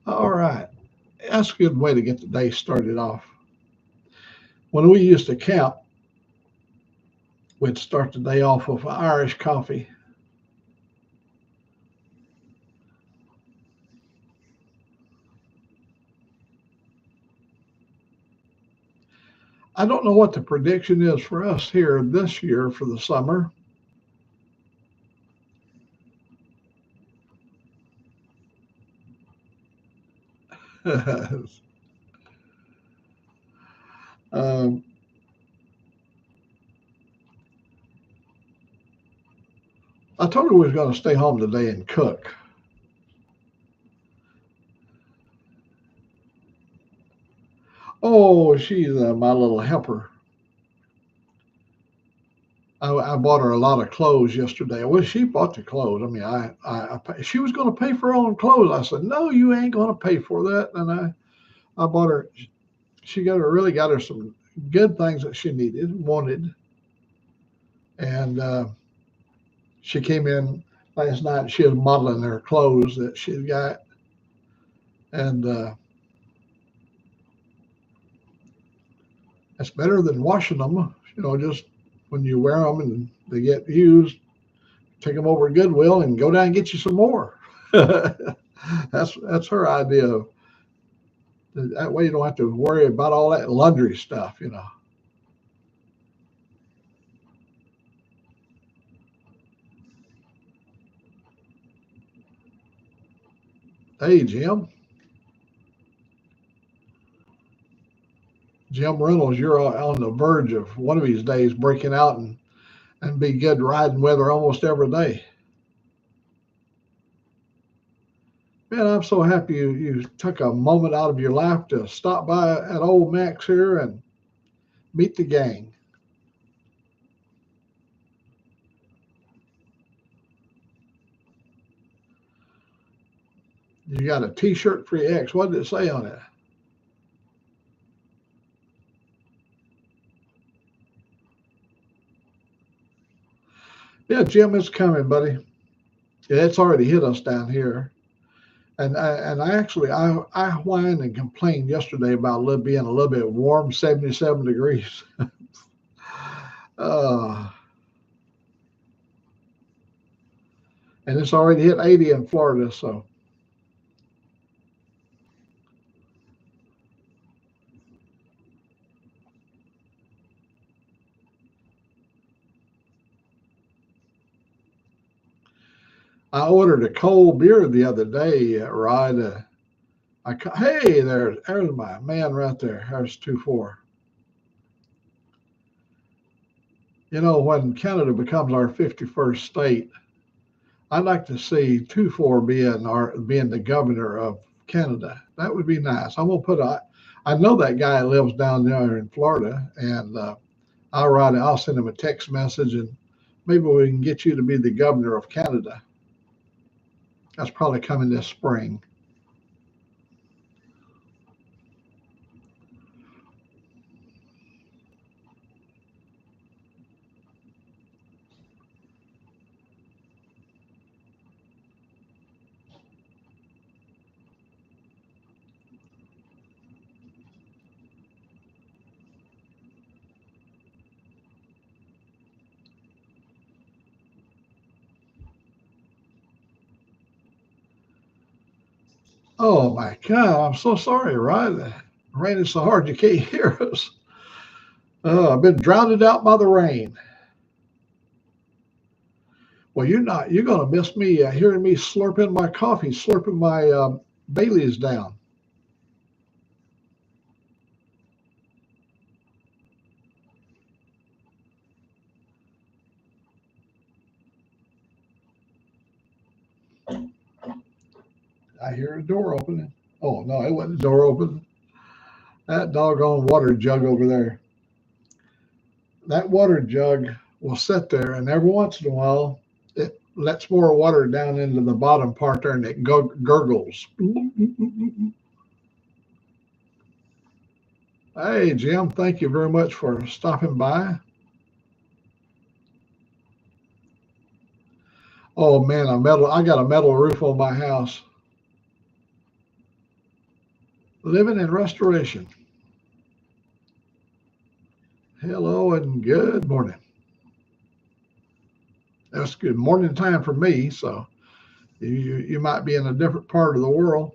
All right. That's a good way to get the day started off. When we used to camp, we'd start the day off with Irish coffee. I don't know what the prediction is for us here this year for the summer. um, I told her we was going to stay home today and cook. Oh, she's my little helper. I bought her a lot of clothes yesterday. Well, she bought the clothes. I mean, she was going to pay for her own clothes. I said, no, you ain't going to pay for that. And I bought her. Really got her some good things that she wanted. And she came in last night. She was modeling her clothes that she got, and it's better than washing them. Just when you wear them and they get used, take them over to Goodwill and go down and get you some more. That's her idea of that way you don't have to worry about all that laundry stuff. Hey, Jim. Jim Reynolds, you're on the verge of one of these days breaking out and be good riding weather almost every day. Man, I'm so happy you took a moment out of your life to stop by at Old Mack's here and meet the gang. You got a T-shirt for your ex. What did it say on it? Yeah, Jim, it's coming, buddy. Yeah, it's already hit us down here. And I whined and complained yesterday about it being a little bit warm, 77 degrees. uh, and it's already hit 80 in Florida. So I ordered a cold beer the other day, Rod. Hey, there's my man right there. There's 2-4. When Canada becomes our 51st state, I'd like to see 2-4 being the governor of Canada. That would be nice. I know that guy lives down there in Florida, and I'll send him a text message, and maybe we can get you to be the governor of Canada. That's probably coming this spring. Oh my God, I'm so sorry, Rod. The rain is so hard you can't hear us. I've been drowned out by the rain. Well, you're not. You're going to miss me hearing me slurping my coffee, slurping my Bailey's down. I hear a door opening. Oh, no, it wasn't a door opening. That doggone water jug over there. That water jug will sit there, and every once in a while, it lets more water down into the bottom part there, and it gurgles. Hey, Jim, thank you very much for stopping by. Oh man, I got a metal roof on my house. Living in restoration. Hello and good morning. That's good morning time for me, so you might be in a different part of the world.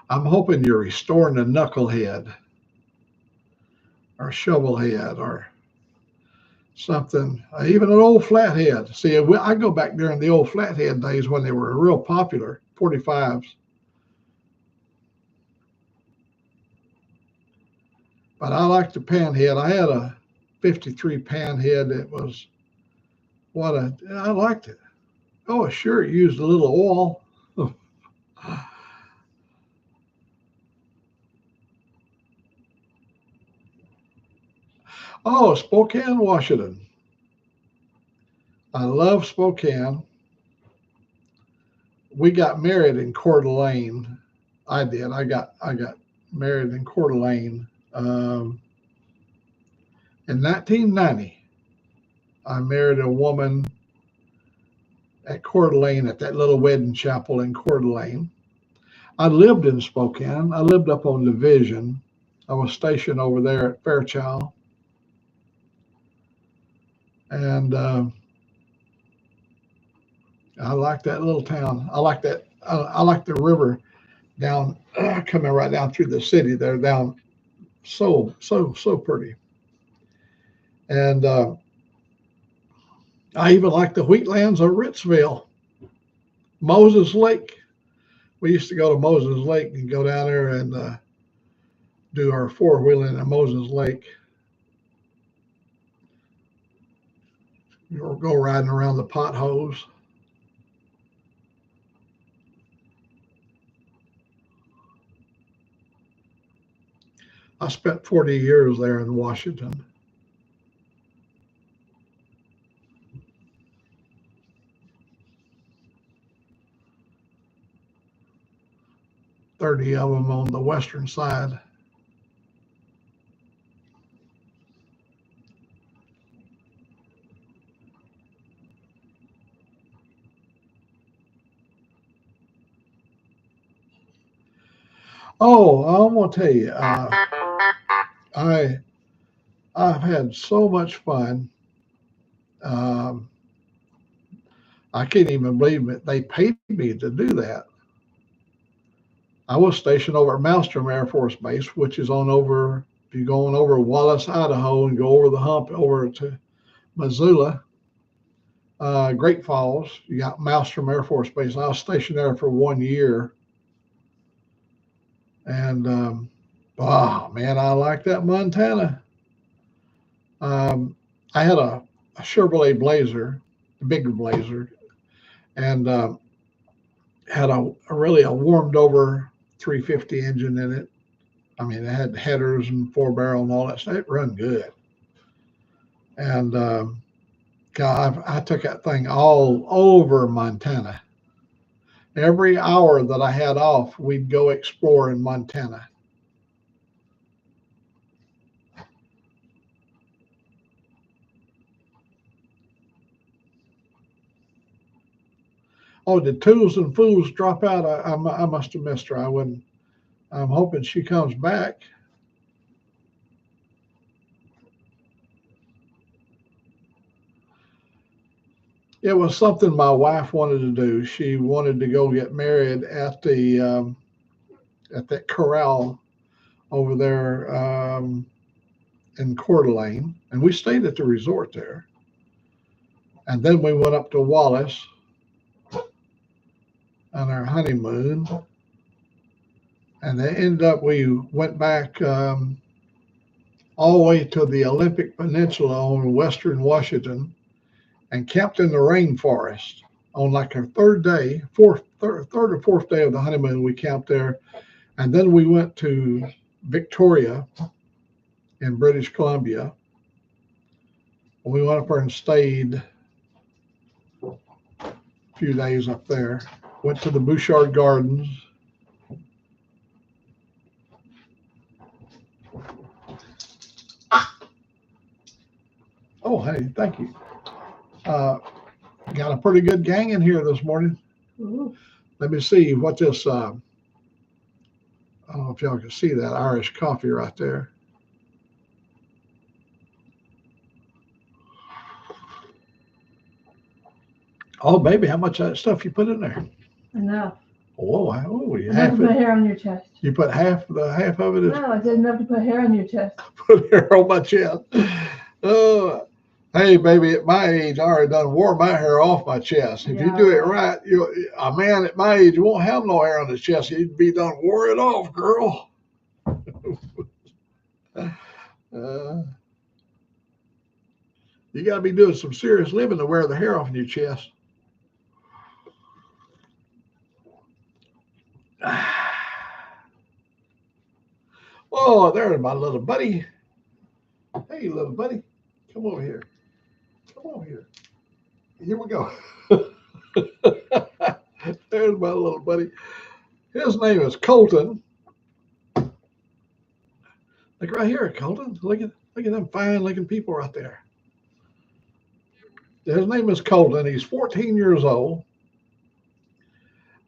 I'm hoping you're restoring a knucklehead or shovelhead or something, even an old flathead. See, I go back during the old flathead days when they were real popular, 45s. But I like the panhead. I had a 53 panhead. It was I liked it. Oh, sure, it used a little oil. Oh, Spokane, Washington. I love Spokane. We got married in Coeur d'Alene. I did. I got married in Coeur d'Alene in 1990. I married a woman at Coeur d'Alene at that little wedding chapel in Coeur d'Alene. I lived in Spokane. I lived up on Division. I was stationed over there at Fairchild, and I like that little town. I like that. I like the river down coming right down through the city there down so pretty. And I even like the wheatlands of Ritzville, Moses Lake. We used to go to Moses Lake and go down there and do our four-wheeling at Moses Lake. Or go riding around the potholes. I spent 40 years there in Washington. 30 of them on the western side. Oh, I'm gonna tell you, I I've had so much fun. Um, I can't even believe it. They paid me to do that. I was stationed over at Malmstrom Air Force Base, which is on over. If you're going over Wallace, Idaho, and go over the hump over to Missoula, Great Falls, you got Malmstrom Air Force Base. I was stationed there for 1 year, and oh man, I like that Montana. I had a Chevrolet Blazer, a bigger Blazer, and had a warmed over 350 engine in it. I mean, it had headers and four barrel and all that stuff. It run good. And God, I took that thing all over Montana. Every hour that I had off, we'd go explore in Montana. Oh, did Toodles and Fools drop out? I must have missed her. I wouldn't. I'm hoping she comes back. It was something my wife wanted to do. She wanted to go get married at that corral over there in Coeur d'Alene, and we stayed at the resort there. And then we went up to Wallace on our honeymoon, and they ended up. We went back. all the way to the Olympic Peninsula on western Washington and camped in the rainforest on like our third or fourth day of the honeymoon. We camped there, and then we went to Victoria in British Columbia. We went up there and stayed a few days up there. Went to the Bouchard Gardens. Oh, hey, thank you. Got a pretty good gang in here this morning. Ooh. Let me see what this. I don't know if y'all can see that Irish coffee right there. Oh, baby, how much of that stuff you put in there? Enough. Oh, you Enough to put hair on your chest. You put half of it. No, I said enough to put hair on your chest. Put hair on my chest. Oh, hey, baby, at my age, I already done wore my hair off my chest. If you do it right, a man at my age won't have no hair on his chest. He'd be done wore it off, girl. You got to be doing some serious living to wear the hair off in your chest. Oh, there's my little buddy. Hey, little buddy, come over here. Come over here. Here we go. There's my little buddy. His name is Colton. Look right here, Colton. Look at them fine-looking people right there. His name is Colton. He's 14 years old,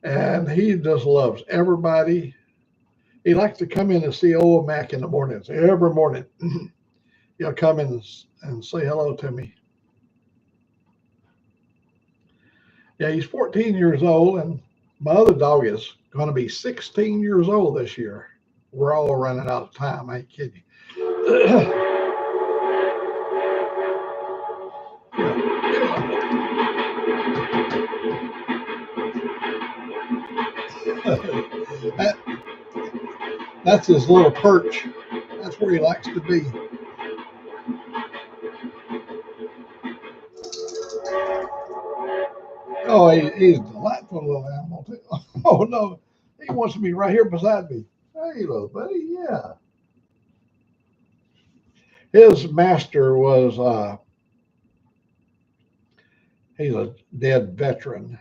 and he just loves everybody. He likes to come in and see Old Mack in the mornings. Every morning, he'll come in and say hello to me. Yeah, he's 14 years old, and my other dog is going to be 16 years old this year. We're all running out of time. I ain't kidding you. That's his little perch. That's where he likes to be. Oh, he's a delightful little animal too. Oh no, he wants to be right here beside me. Hey, little buddy, yeah. His master was he's a dead veteran.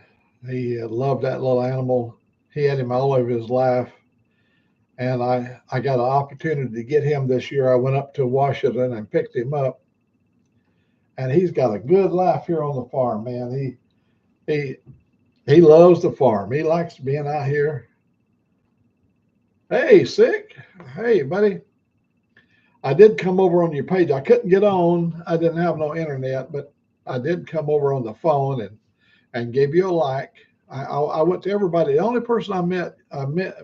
He loved that little animal. He had him all over his life. And I got an opportunity to get him this year. I went up to Washington and picked him up. And he's got a good life here on the farm, man. He loves the farm. He likes being out here. Hey, Sick. Hey, buddy. I did come over on your page. I couldn't get on. I didn't have no internet, but I did come over on the phone and gave you a like. I went to everybody. The only person I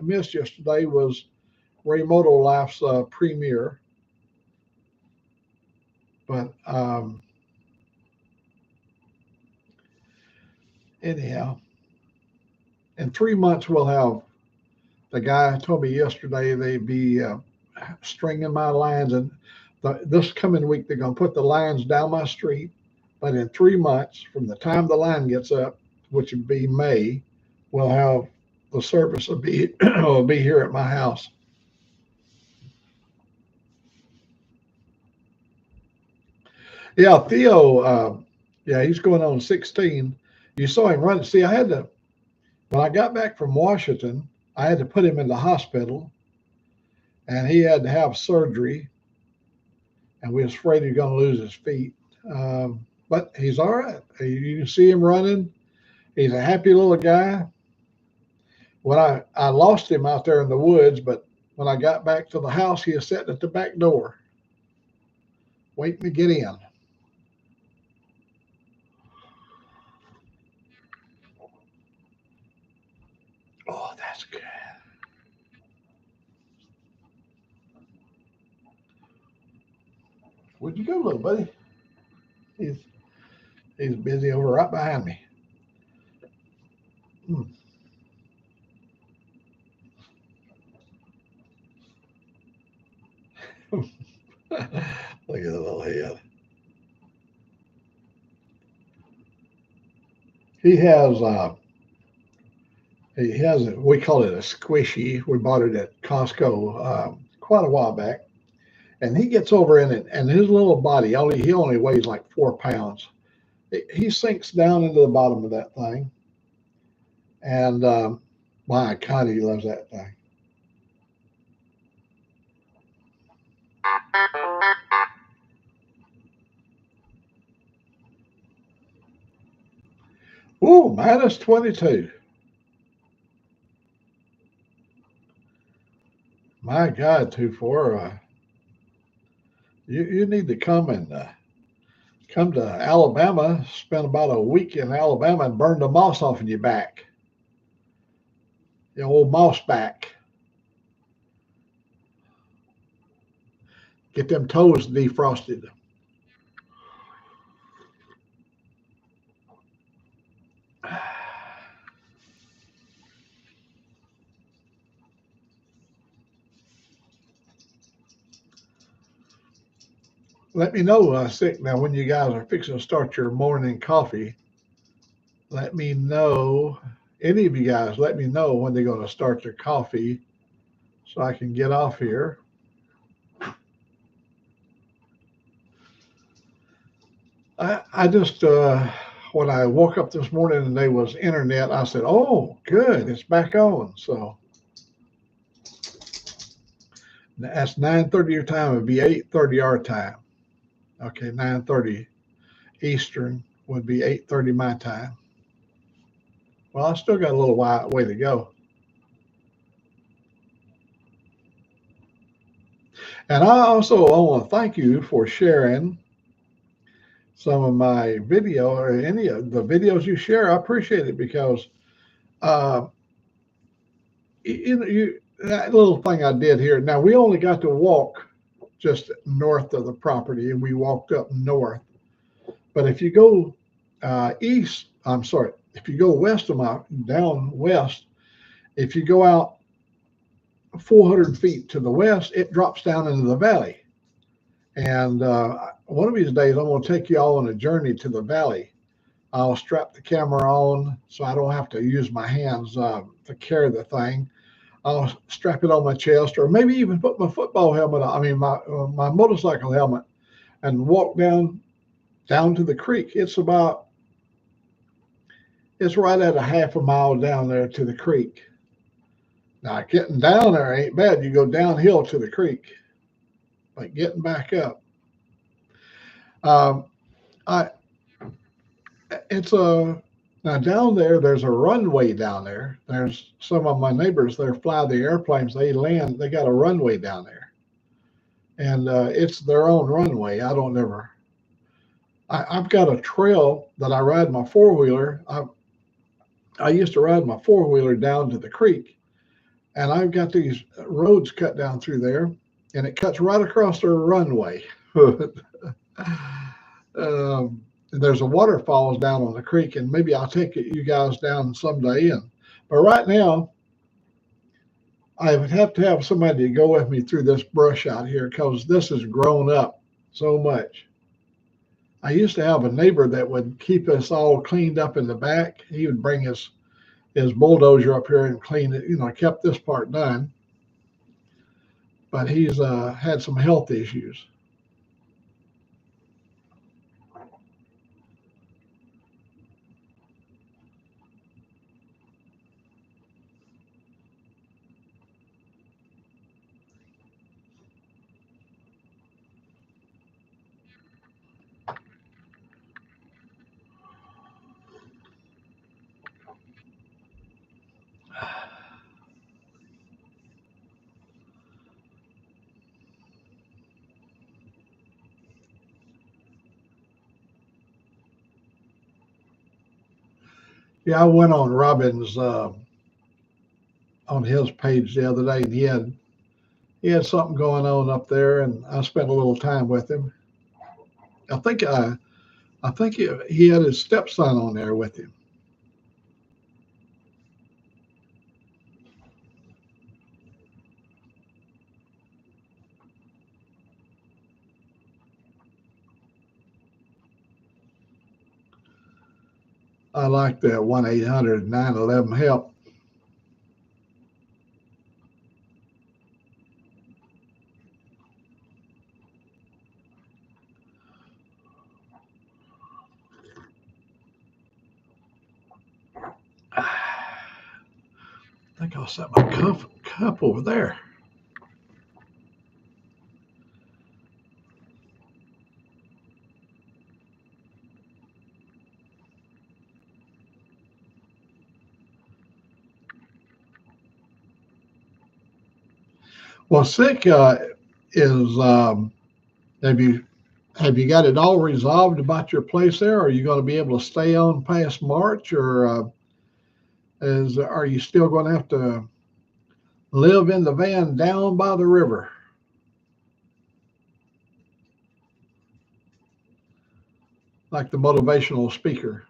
missed yesterday was Remoto Life's premier. But anyhow, in 3 months we'll have. The guy told me yesterday they'd be stringing my lines, and this coming week they're going to put the lines down my street. But in 3 months, from the time the line gets up, which would be May, we'll have the service will be will be here at my house. Yeah, Theo. Yeah, he's going on 16. You saw him running. See, I had to when I got back from Washington, I had to put him in the hospital, and he had to have surgery, and we was afraid he was going to lose his feet. But he's all right. You can see him running. He's a happy little guy. When I lost him out there in the woods, but when I got back to the house, he was sitting at the back door, waiting to get in. Oh, that's good. Where'd you go, little buddy? He's busy over right behind me. Hmm. Look at the little head. He has we call it a squishy. We bought it at Costco quite a while back, and he gets over in it, and his little body he only weighs like 4 pounds. He sinks down into the bottom of that thing, and my God, he loves that thing. Ooh, minus 22. My God, 2-4. You need to come to Alabama, spend about a week in Alabama, and burn the moss off of your back, the old moss back. Get them toes defrosted. Let me know, Sick, now when you guys are fixing to start your morning coffee. Let me know, any of you guys, let me know when they're going to start their coffee so I can get off here. I just, when I woke up this morning and there was internet, I said, oh, good, it's back on. So that's 9:30 your time. It'd be 8:30 our time. Okay, 9:30 Eastern would be 8:30 my time. Well, I still got a little way to go. And I also want to thank you for sharing some of my video or any of the videos you share. I appreciate it because uh, that little thing I did here. Now we only got to walk just north of the property, and we walked up north. But if you go east, I'm sorry, if you go west of down west, if you go out 400 feet to the west, it drops down into the valley. And one of these days, I'm going to take you all on a journey to the valley. I'll strap the camera on so I don't have to use my hands to carry the thing. I'll strap it on my chest, or maybe even put my football helmet on. I mean, my motorcycle helmet, and walk down to the creek. It's right at a half a mile down there to the creek. Now, getting down there ain't bad. You go downhill to the creek, but getting back up, um, I it's a now down there. There's a runway down there. There's some of my neighbors. They fly the airplanes. They land. They got a runway down there, and it's their own runway. I don't ever. I've got a trail that I ride my four wheeler. I used to ride my four wheeler down to the creek, and I've got these roads cut down through there, and it cuts right across their runway. There's a waterfalls down on the creek, and maybe I'll take you guys down someday. But right now, I would have to have somebody to go with me through this brush out here because this has grown up so much. I used to have a neighbor that would keep us all cleaned up in the back. He would bring his bulldozer up here and clean it. Kept this part done. But he's had some health issues. Yeah, I went on Robin's on his page the other day, and he had something going on up there, and I spent a little time with him. I think he had his stepson on there with him. I like that 1-800-911-HELP. I think I'll set my cup over there. Well, sick is have you got it all resolved about your place there? Are you going to be able to stay on past March, or is are you still going to have to live in the van down by the river? Like the motivational speaker.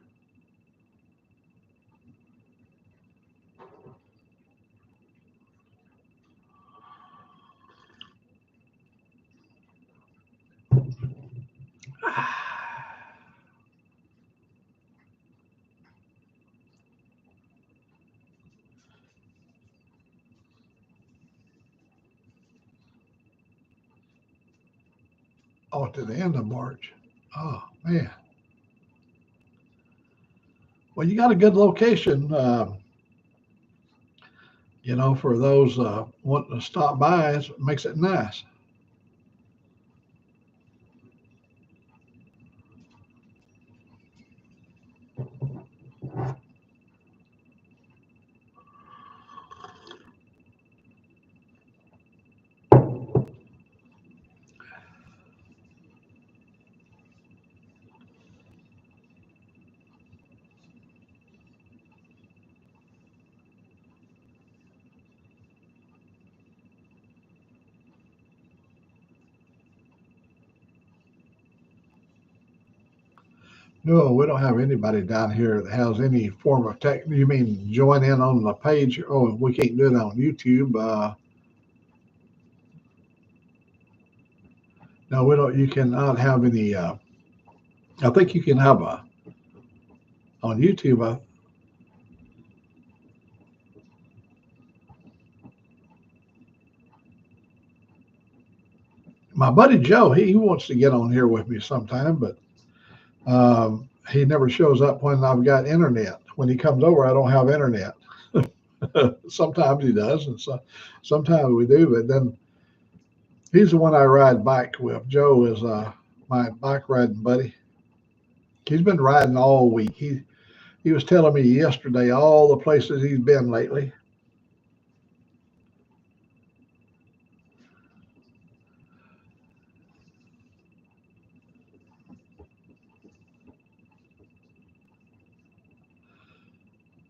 Oh, to the end of March. Oh, man. Well, you got a good location, for those wanting to stop by. It makes it nice. No, we don't have anybody down here that has any form of tech. You mean join in on the page? Oh, we can't do it on YouTube. No, we don't. You cannot have any. I think you can have a on YouTube. My buddy Joe, he wants to get on here with me sometime, but he never shows up when I've got internet. When he comes over, I don't have internet. Sometimes he does, and sometimes we do. But then he's the one I ride bike with. Joe is my bike riding buddy. He's been riding all week. He was telling me yesterday all the places he's been lately.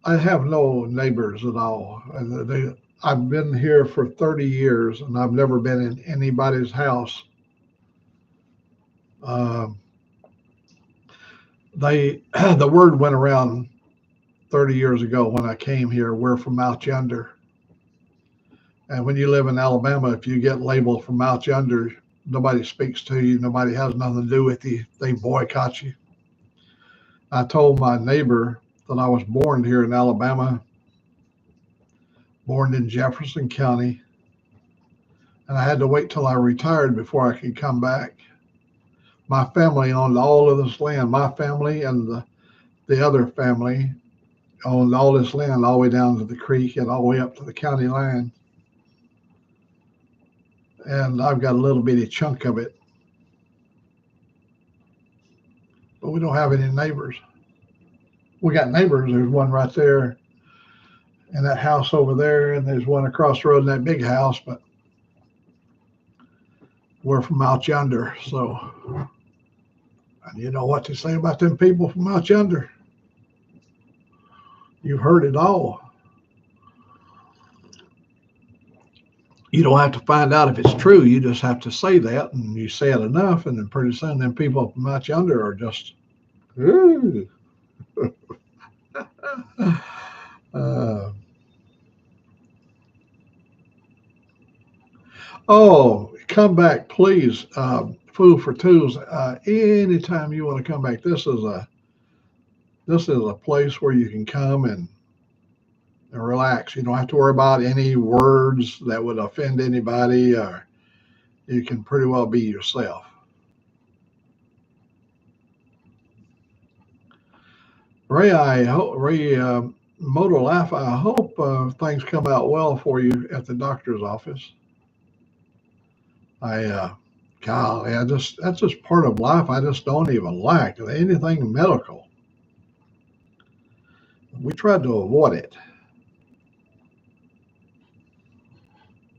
I have no neighbors at all. I've been here for 30 years and I've never been in anybody's house. Um, the word went around 30 years ago when I came here. We're from out yonder, and when you live in Alabama, if you get labeled from out yonder, nobody speaks to you. Nobody has nothing to do with you. They boycott you. I told my neighbor that I was born here in Alabama, born in Jefferson County, and I had to wait till I retired before I could come back. My family owned all of this land. My family and the other family owned all this land all the way down to the creek and all the way up to the county line. And I've got a little bitty chunk of it. But we don't have any neighbors. We got neighbors. There's one right there in that house over there, and there's one across the road in that big house, but we're from out yonder. So, and you know what to say about them people from out yonder. You've heard it all. You don't have to find out if it's true. You just have to say that, and you say it enough, and then pretty soon, them people from out yonder are just, ooh. Oh, come back, please. Food for Twos. Anytime you want to come back, this is This is a place where you can come and relax. You don't have to worry about any words that would offend anybody, or you can pretty well be yourself. Ray, Moto Life, I hope things come out well for you at the doctor's office. I, golly, that's just part of life. I just don't even like anything medical. We tried to avoid it.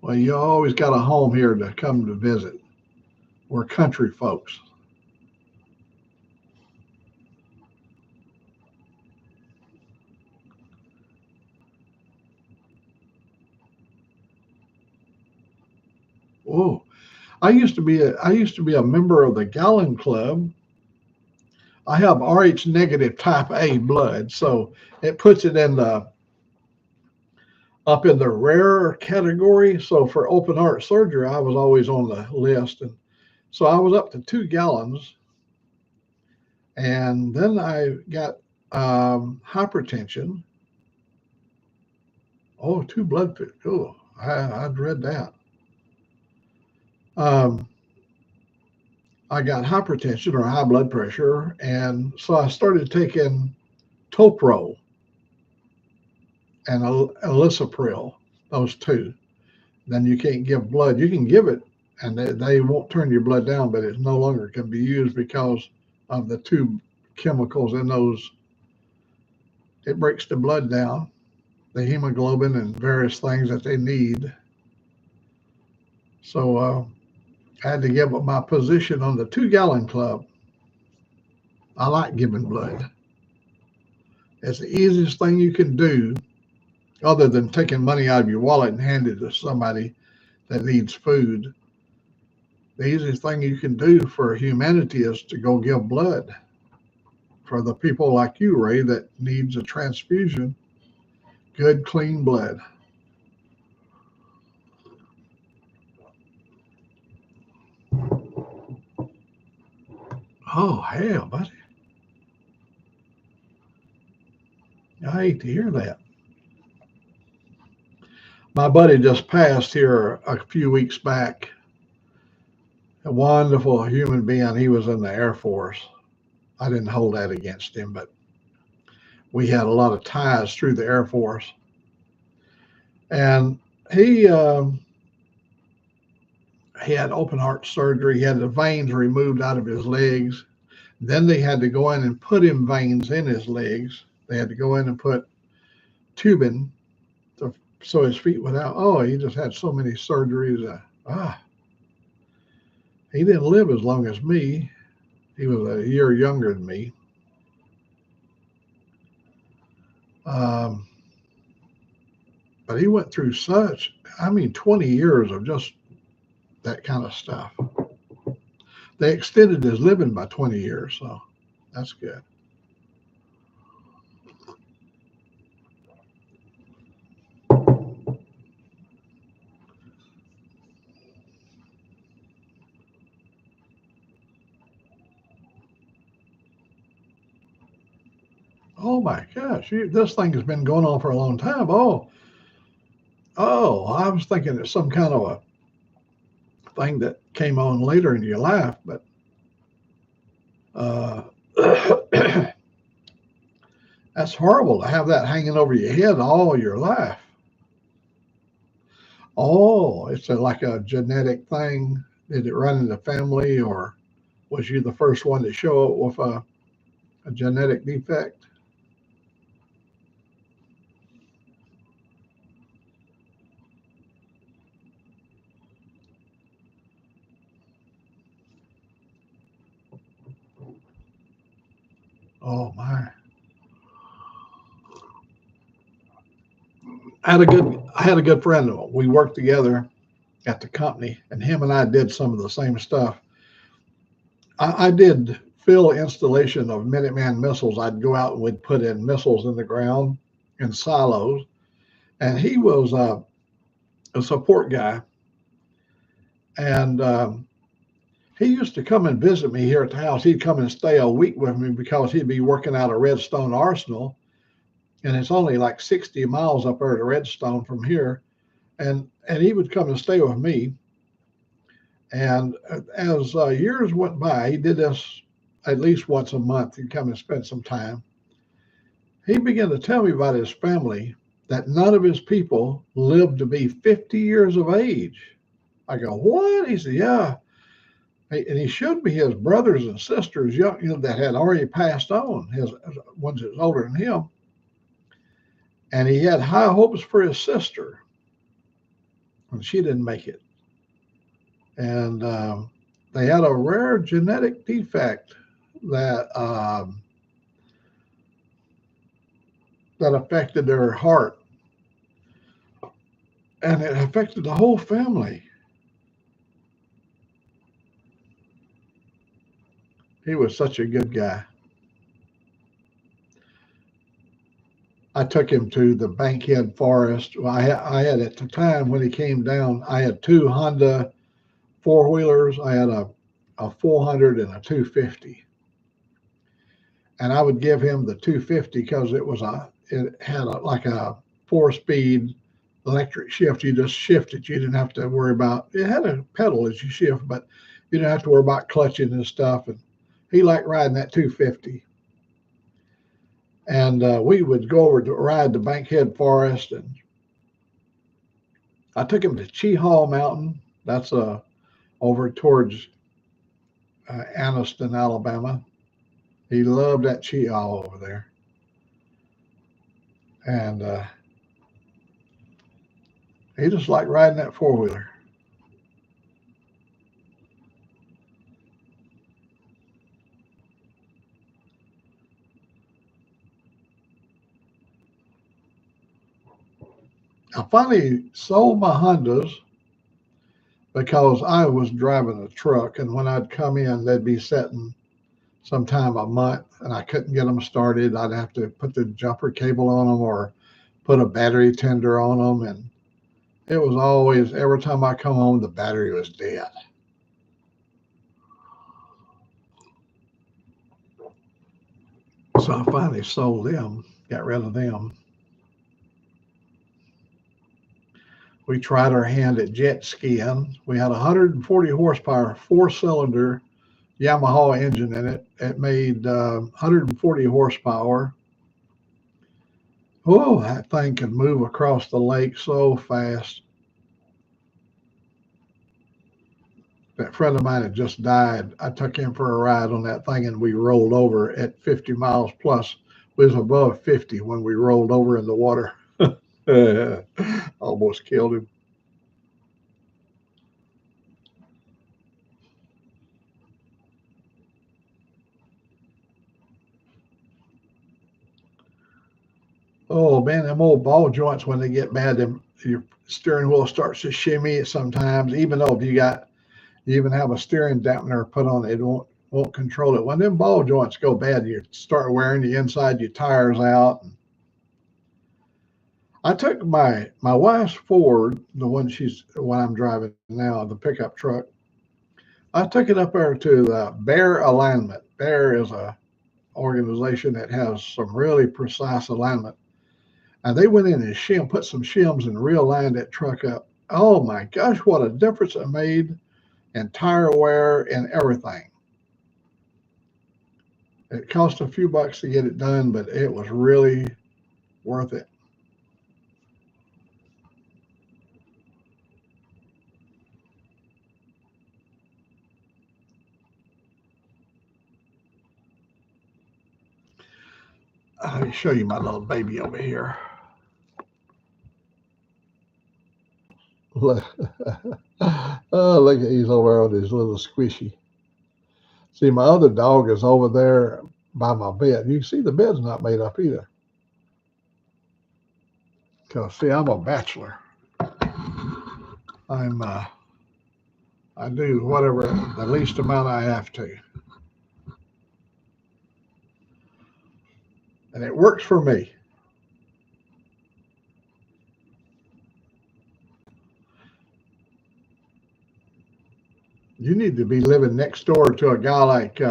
Well, you always got a home here to come to visit. We're country folks. Oh, I used to be a member of the Gallon Club. I have Rh negative type A blood, so it puts it in the up in the rare category. So for open heart surgery, I was always on the list, and so I was up to 2 gallons, and then I got hypertension. Oh, two blood. Oh, I'd read that. Um, I got hypertension or high blood pressure, and so I started taking Topro and Alisapril, those two. Then you can't give blood. You can give it, and they won't turn your blood down, but it no longer can be used because of the two chemicals in those. It breaks the blood down, the hemoglobin, and various things that they need. So I had to give up my position on the 2 gallon club. I like giving blood. It's the easiest thing you can do, other than taking money out of your wallet and handing it to somebody that needs food. The easiest thing you can do for humanity is to go give blood for the people like you, Ray, that needs a transfusion. Good, clean blood. Oh, hell, buddy. I hate to hear that. My buddy just passed here a few weeks back. A wonderful human being. He was in the Air Force. I didn't hold that against him, but we had a lot of ties through the Air Force. And he he had open heart surgery. He had the veins removed out of his legs. Then they had to go in and put him veins in his legs. They had to go in and put tubing so his feet would out. Oh, he just had so many surgeries. He didn't live as long as me. He was a year younger than me. Um, but he went through 20 years of just that kind of stuff. They extended his living by 20 years, so that's good. Oh my gosh, this thing has been going on for a long time. Oh, I was thinking it's some kind of a thing that came on later in your life, but uh, that's horrible to have that hanging over your head all your life. Oh, it's like a genetic thing. Did it run in the family, or was you the first one to show up with a genetic defect? Oh my! I had a good friend. We worked together at the company, and him and I did some of the same stuff. I did field installation of Minuteman missiles. I'd go out and we'd put in missiles in the ground in silos, and he was a support guy, and he used to come and visit me here at the house. He'd come and stay a week with me because he'd be working out of Redstone Arsenal, and it's only like 60 miles up there to Redstone from here. And he would come and stay with me. And as years went by, he did this at least once a month. He'd come and spend some time. He began to tell me about his family, that none of his people lived to be 50 years of age. I go, what? He said, yeah. And he showed me his brothers and sisters, that had already passed on, his ones that was older than him. And he had high hopes for his sister, and she didn't make it. And they had a rare genetic defect that that affected their heart, and it affected the whole family. He was such a good guy. I took him to the Bankhead Forest. Well, I had at the time when he came down, I had two Honda four-wheelers. I had a 400 and a 250. And I would give him the 250 because it had like a 4-speed electric shift. You just shift it. You didn't have to worry about, it had a pedal as you shift, but you didn't have to worry about clutching and stuff. And he liked riding that 250. And we would go over to ride the Bankhead Forest, and I took him to Cheehaw Mountain. That's over towards Anniston, Alabama. He loved that Cheehaw over there, and he just liked riding that four-wheeler. I finally sold my Hondas because I was driving a truck, and when I'd come in, they'd be sitting sometime a month, and I couldn't get them started. I'd have to put the jumper cable on them or put a battery tender on them, and it was always, every time I come home, the battery was dead. So I finally sold them, got rid of them. We tried our hand at jet skiing. We had a 140 horsepower, 4-cylinder Yamaha engine in it. It made 140 horsepower. Oh, that thing could move across the lake so fast. That friend of mine had just died. I took him for a ride on that thing, and we rolled over at 50 miles plus. We was above 50 when we rolled over in the water. Almost killed him. Oh man, them old ball joints, when they get bad, your steering wheel starts to shimmy sometimes. Even though if you even have a steering dampener put on it, it won't control it. When them ball joints go bad, you start wearing the inside your tires out. I took my wife's Ford, the one I'm driving now, the pickup truck. I took it up there to Bear Alignment. Bear is a organization that has some really precise alignment. And they went in and put some shims and realigned that truck up. Oh my gosh, what a difference it made in tire wear and everything. It cost a few bucks to get it done, but it was really worth it. Let me show you my little baby over here. Look, oh, look at he's over there on his little squishy. See, my other dog is over there by my bed. You can see the bed's not made up either. Because see, I'm a bachelor. I do whatever the least amount I have to, and it works for me. You need to be living next door to a guy like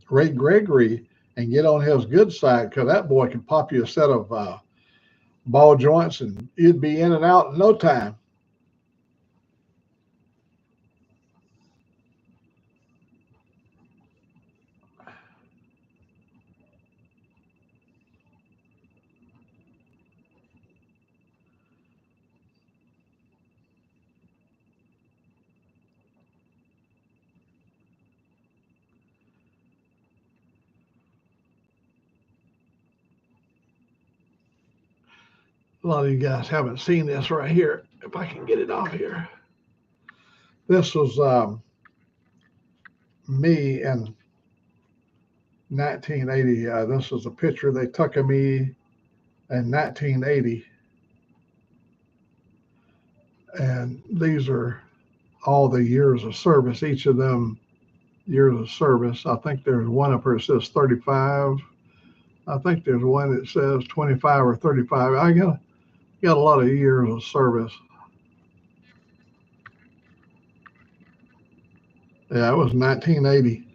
Ray Gregory and get on his good side, because that boy can pop you a set of ball joints and you'd be in and out in no time. A lot of you guys haven't seen this right here. If I can get it off here. This was me in 1980. This was a picture they took of me in 1980. And these are all the years of service, each of them years of service. I think there's one up here that says 35. I think there's one that says 25 or 35. I got a lot of years of service. Yeah, it was 1980.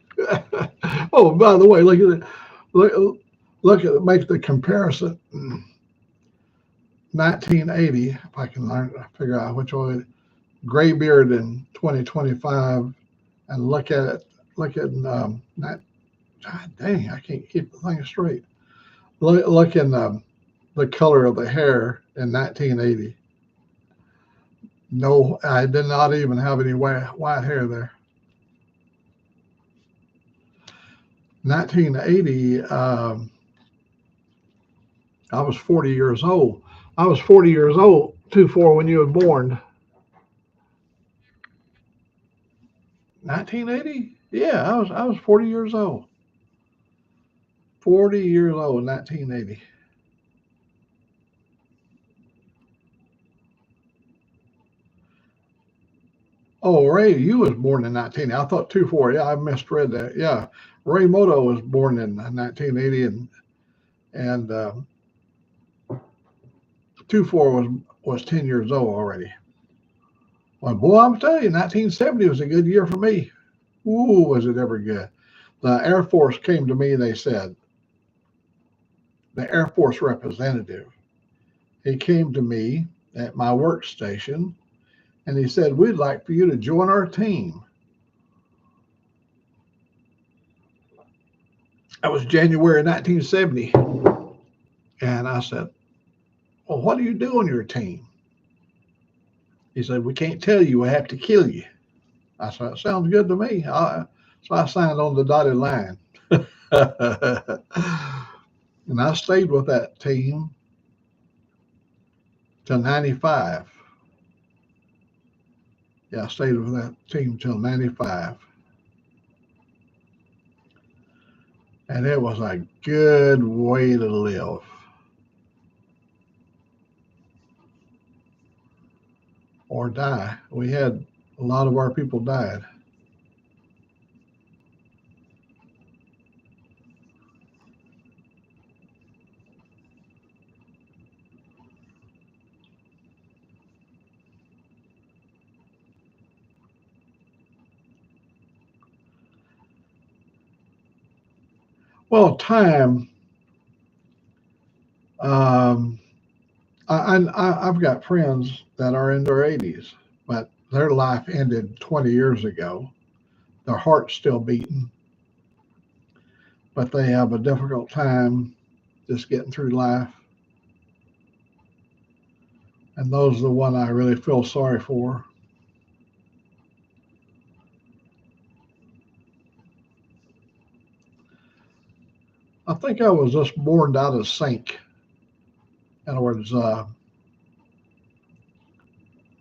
Oh, by the way, look at it. Look at it. Make the comparison. 1980. If I can figure out which one. Gray beard in 2025, and look at it. Look at that. God dang, I can't keep the thing straight. Look in the color of the hair in 1980. No, I did not even have any white hair there. 1980, I was 40 years old. I was 40 years old, 24, when you were born. 1980? Yeah, I was 40 years old. 40 years old in 1980. Oh, Ray, you was born in 1980. I thought 24. Yeah, I misread that. Yeah, Ray Moto was born in 1980, and 24 was 10 years old already. Well, boy, I'm telling you, 1970 was a good year for me. Ooh, was it ever good. The Air Force came to me, they said, the Air Force representative, he came to me at my workstation, and he said, we'd like for you to join our team. That was January 1970. And I said, well, what do you do on your team? He said, we can't tell you. We have to kill you. I said, sounds good to me. So I signed on the dotted line. And I stayed with that team till 95. Yeah, I stayed with that team till 95. And it was a good way to live. Or die. We had a lot of our people died. Well, time. Um, I've got friends that are in their 80s, but their life ended 20 years ago. Their heart's still beating, but they have a difficult time just getting through life. And those are the one I really feel sorry for. I think I was just born out of sync. In other words, I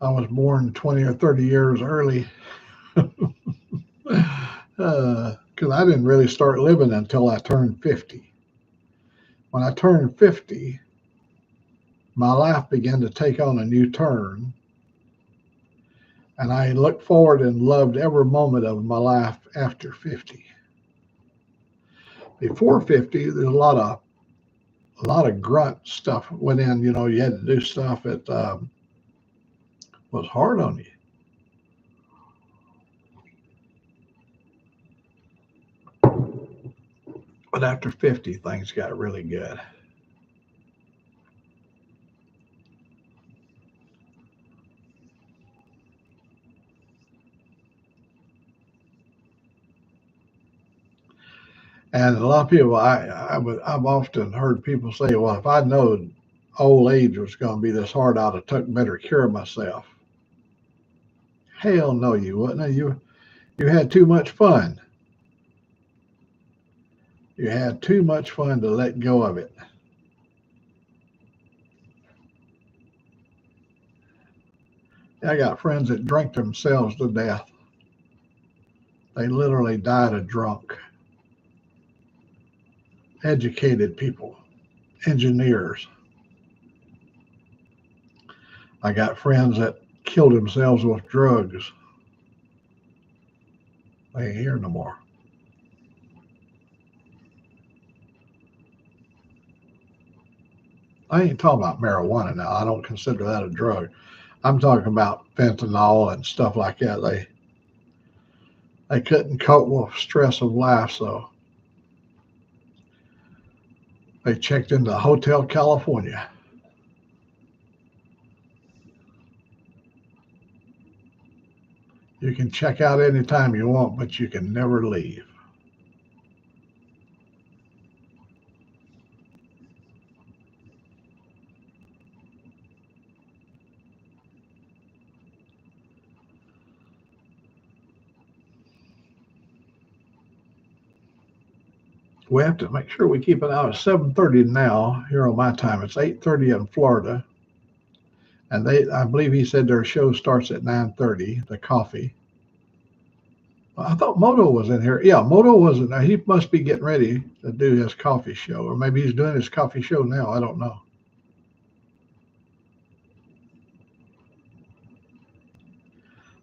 was born 20 or 30 years early. Because I didn't really start living until I turned 50. When I turned 50, my life began to take on a new turn. And I looked forward and loved every moment of my life after 50. Before 50, there's a lot of grunt stuff went in. You know, you had to do stuff that was hard on you. But after 50, things got really good. And a lot of people, I've often heard people say, well, if I'd known old age was going to be this hard, I'd have took better care of myself. Hell no, you wouldn't. You had too much fun. You had too much fun to let go of it. I got friends that drink themselves to death. They literally died of drunk. Educated people, engineers. I got friends that killed themselves with drugs. They ain't here no more. I ain't talking about marijuana now. I don't consider that a drug. I'm talking about fentanyl and stuff like that. They couldn't cope with stress of life, so they checked into Hotel California. You can check out anytime you want, but you can never leave. We have to make sure we keep it out at 7:30 now here on my time. It's 8:30 in Florida, and I believe he said their show starts at 9:30. The coffee. I thought Moto was in here. Yeah, Moto was in there. He must be getting ready to do his coffee show, or maybe he's doing his coffee show now. I don't know.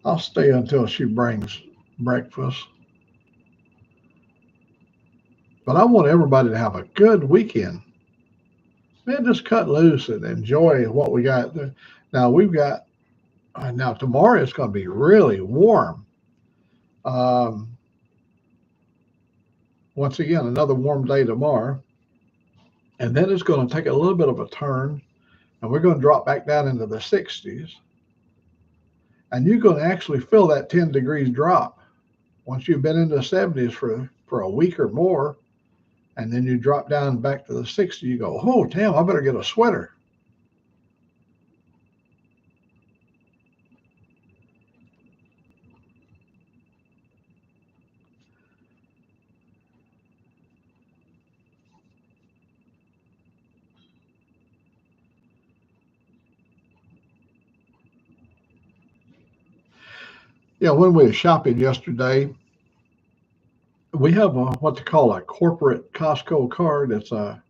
I'll stay until she brings breakfast. But I want everybody to have a good weekend. Man, just cut loose and enjoy what we got. Now we've got now tomorrow it's going to be really warm. Um, Once again, another warm day tomorrow, and then it's going to take a little bit of a turn, and we're going to drop back down into the 60s, and you're going to actually feel that 10 degrees drop once you've been in the 70s for a week or more, and then you drop down back to the 60s. You go, oh damn, I better get a sweater. Yeah, when we were shopping yesterday, we have what they call a corporate Costco card. It's a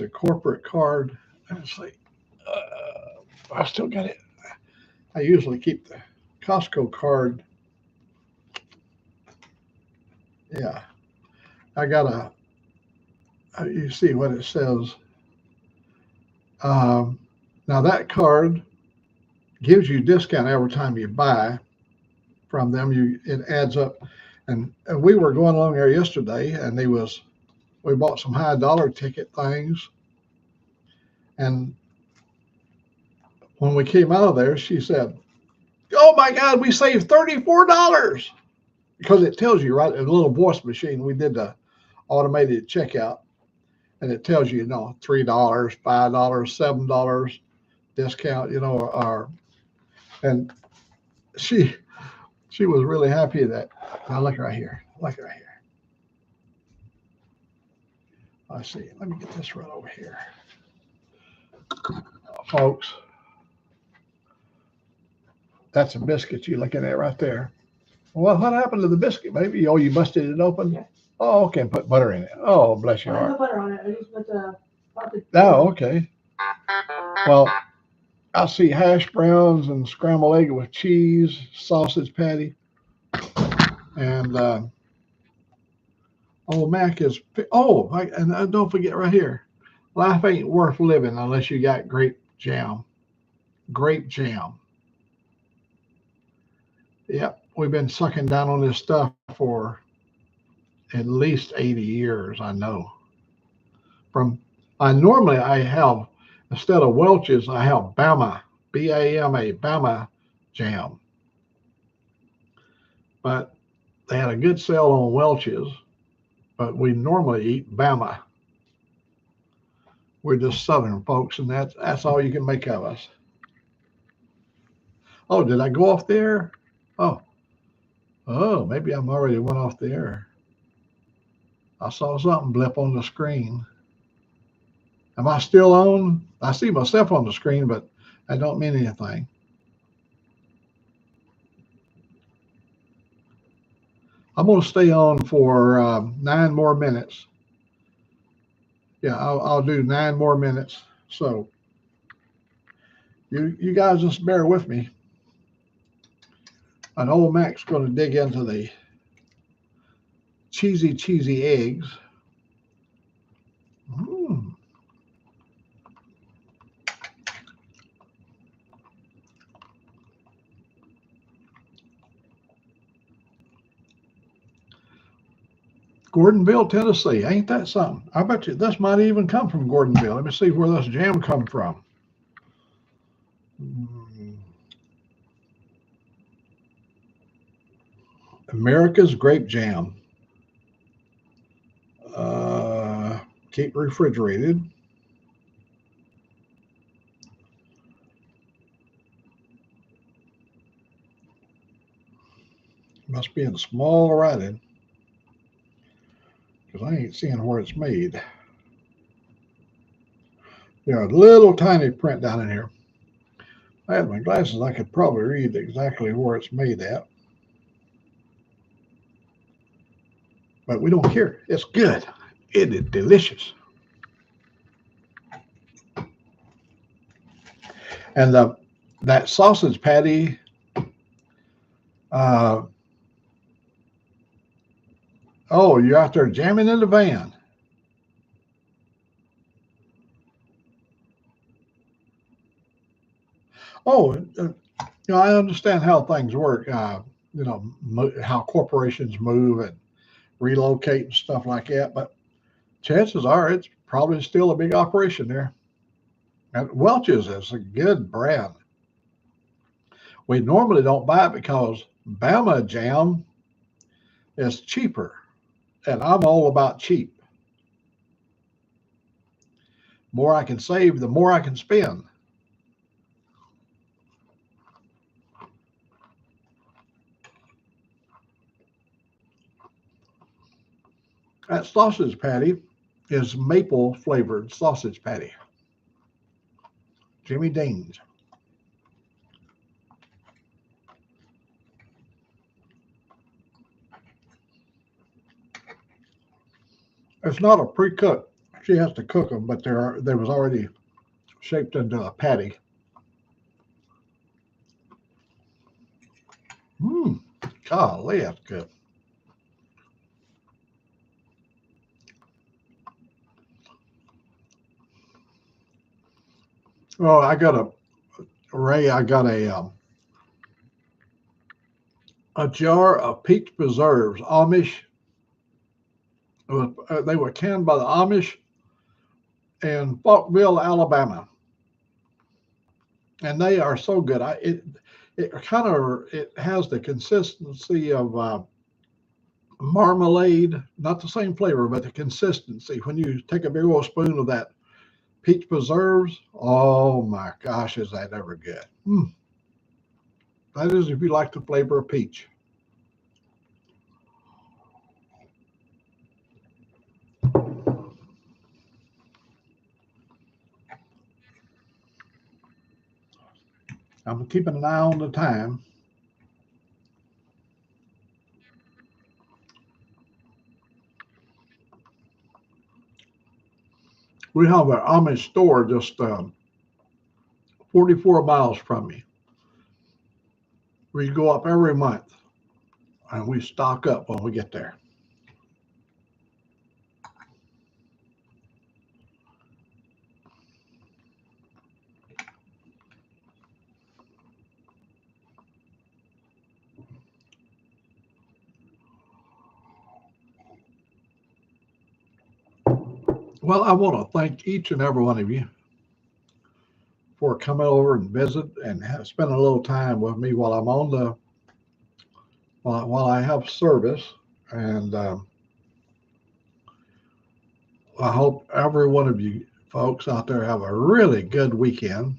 corporate card. Let's see. I still got it. I usually keep the Costco card. Yeah, I got you see what it says. Um, Now that card gives you discount every time you buy from them. It adds up, and we were going along there yesterday, and we bought some high dollar ticket things, and when we came out of there, she said, "Oh my God, we saved $34 because it tells you right in a little voice machine. We did the automated checkout, and it tells you, $3, $5, $7 discount, or and she she was really happy that. Now look right here, look right here. I see. Let me get this right over here, folks. That's a biscuit you're looking at right there. Well, what happened to the biscuit, baby? Oh, you busted it open? Yeah. Oh, okay, and put butter in it. Oh, bless your heart. I put butter on it. I just put the. Oh, okay. Well, I see hash browns and scrambled egg with cheese, sausage patty, and Old Mack is. And don't forget right here, life ain't worth living unless you got grape jam. Grape jam. Yep, we've been sucking down on this stuff for at least 80 years, I know. I have, instead of Welch's, I have Bama, B-A-M-A, Bama jam. But they had a good sale on Welch's, but we normally eat Bama. We're just Southern folks, and that's all you can make of us. Oh, did I go off the air? Oh, oh, maybe I'm already went off the air. I saw something blip on the screen. Am I still on? I see myself on the screen, but I don't mean anything. I'm going to stay on for 9 more minutes. Yeah, I'll do 9 more minutes. So you guys just bear with me. And Old Mack's going to dig into the cheesy eggs. Mm. Gordonville, Tennessee. Ain't that something? I bet you this might even come from Gordonville. Let me see where this jam come from. America's grape jam. Keep refrigerated. Must be in small writing because I ain't seeing where it's made. There's a little tiny print down in here. If I had my glasses, I could probably read exactly where it's made at. But we don't care. It's good. It is delicious. And that sausage patty, oh, you're out there jamming in the van. Oh, I understand how things work. How corporations move and relocate and stuff like that. But chances are it's probably still a big operation there. And Welch's is a good brand. We normally don't buy it because Bama jam is cheaper, and I'm all about cheap. More I can save, the more I can spend. That sausage patty is maple flavored sausage patty. Jimmy Dean's. It's not a pre-cook. She has to cook them, but they was already shaped into a patty. Mmm, golly, that's good. Oh, I got a jar of peach preserves. Amish. They were canned by the Amish in Falkville, Alabama, and they are so good. It has the consistency of marmalade, not the same flavor, but the consistency. When you take a big old spoon of that peach preserves, oh my gosh, is that ever good? That is if you like the flavor of peach. I'm keeping an eye on the time. We have an Amish store just 44 miles from me. We go up every month and we stock up when we get there. Well, I want to thank each and every one of you for coming over and visit and spend a little time with me while I'm on the while I have service. And I hope every one of you folks out there have a really good weekend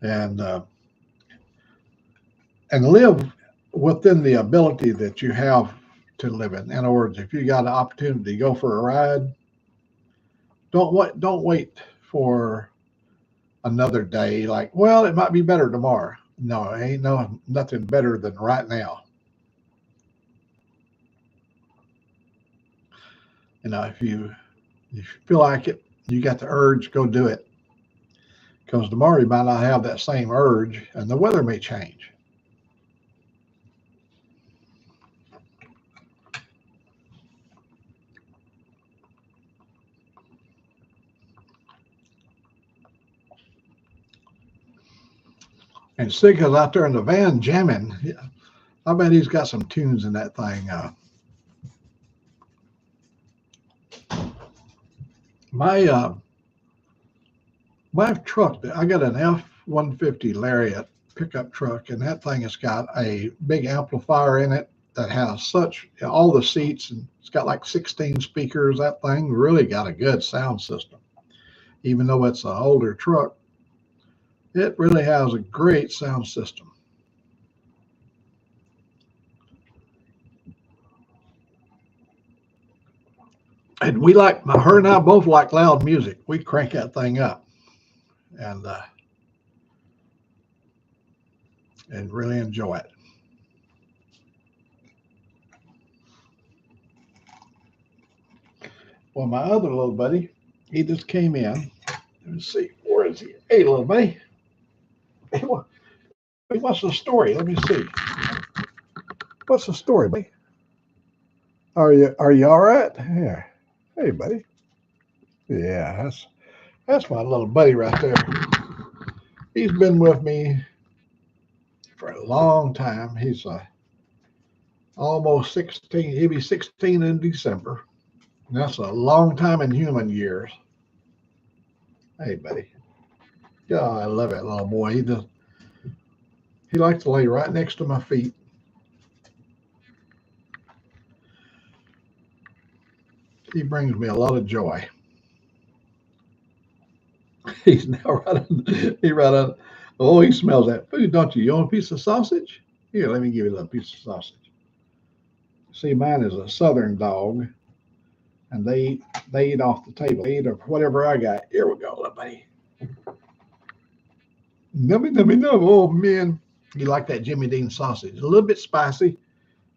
and live within the ability that you have to live in. In other words, if you got an opportunity to go for a ride, don't wait for another day. Like, well, it might be better tomorrow. No, it ain't nothing better than right now. If you feel like it, you got the urge, go do it. Because tomorrow you might not have that same urge, and the weather may change. And Sigga's out there in the van jamming. I bet he's got some tunes in that thing. My my truck, I got an F-150 Lariat pickup truck, and that thing has got a big amplifier in it that has all the seats, and it's got like 16 speakers. That thing really got a good sound system. Even though it's an older truck, it really has a great sound system. And her and I both like loud music. We crank that thing up and really enjoy it. Well, my other little buddy, he just came in. Let me see, where is he? Hey, little buddy. Hey, what's the story? Let me see. What's the story, buddy? Are you all right? Here. Hey, buddy. Yeah, that's my little buddy right there. He's been with me for a long time. He's almost 16. He'll be 16 in December. And that's a long time in human years. Hey, buddy. Yeah, I love that little boy. He likes to lay right next to my feet. He brings me a lot of joy. He's now right on. Oh, he smells that food, don't you? You want a piece of sausage? Here, let me give you a little piece of sausage. See, mine is a southern dog, and they eat off the table. They eat of whatever I got. Here we go, little buddy. Nummy, nummy, num. Oh, man. You like that Jimmy Dean sausage? A little bit spicy.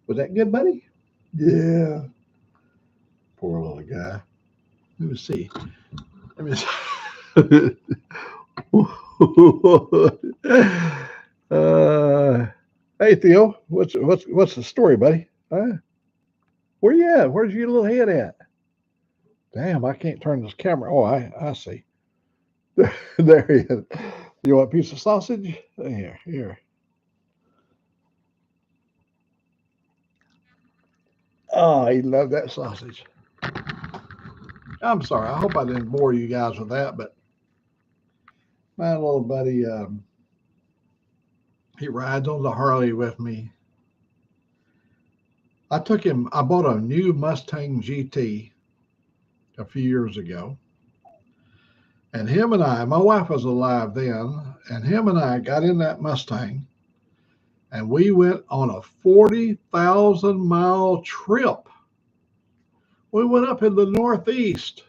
Was that good, buddy? Yeah. Poor little guy. Let me see. Let me see. Hey Theo, what's the story, buddy? Where you at? Where's your little head at? Damn, I can't turn this camera. Oh, I see. There he is. You want a piece of sausage? Here. Oh, he loved that sausage. I'm sorry. I hope I didn't bore you guys with that, but my little buddy, he rides on the Harley with me. I bought a new Mustang GT a few years ago. And my wife was alive then, and him and I got in that Mustang and we went on a 40,000-mile trip. We went up in the Northeast.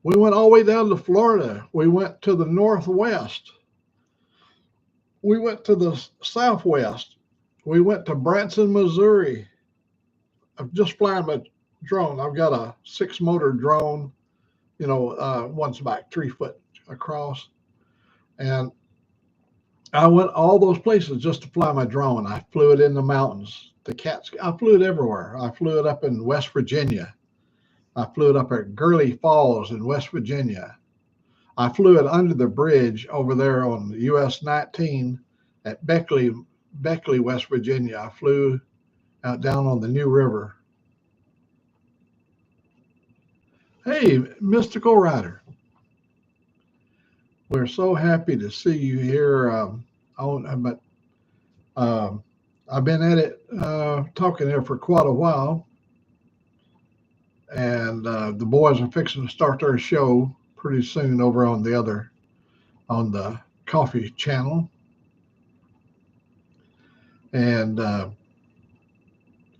We went all the way down to Florida. We went to the Northwest. We went to the Southwest. We went to Branson, Missouri. I'm just flying my drone. I've got a 6-motor drone, one's about 3 foot across. And I went all those places just to fly my drone. I flew it in the mountains, I flew it everywhere. I flew it up in West Virginia. I flew it up at Gurley Falls in West Virginia. I flew it under the bridge over there on US 19 at Beckley, West Virginia. I flew out down on the New River. Hey, Mystical Rider. We're so happy to see you here. But um, I've been at it talking there for quite a while, and the boys are fixing to start their show pretty soon over on the coffee channel. And I'm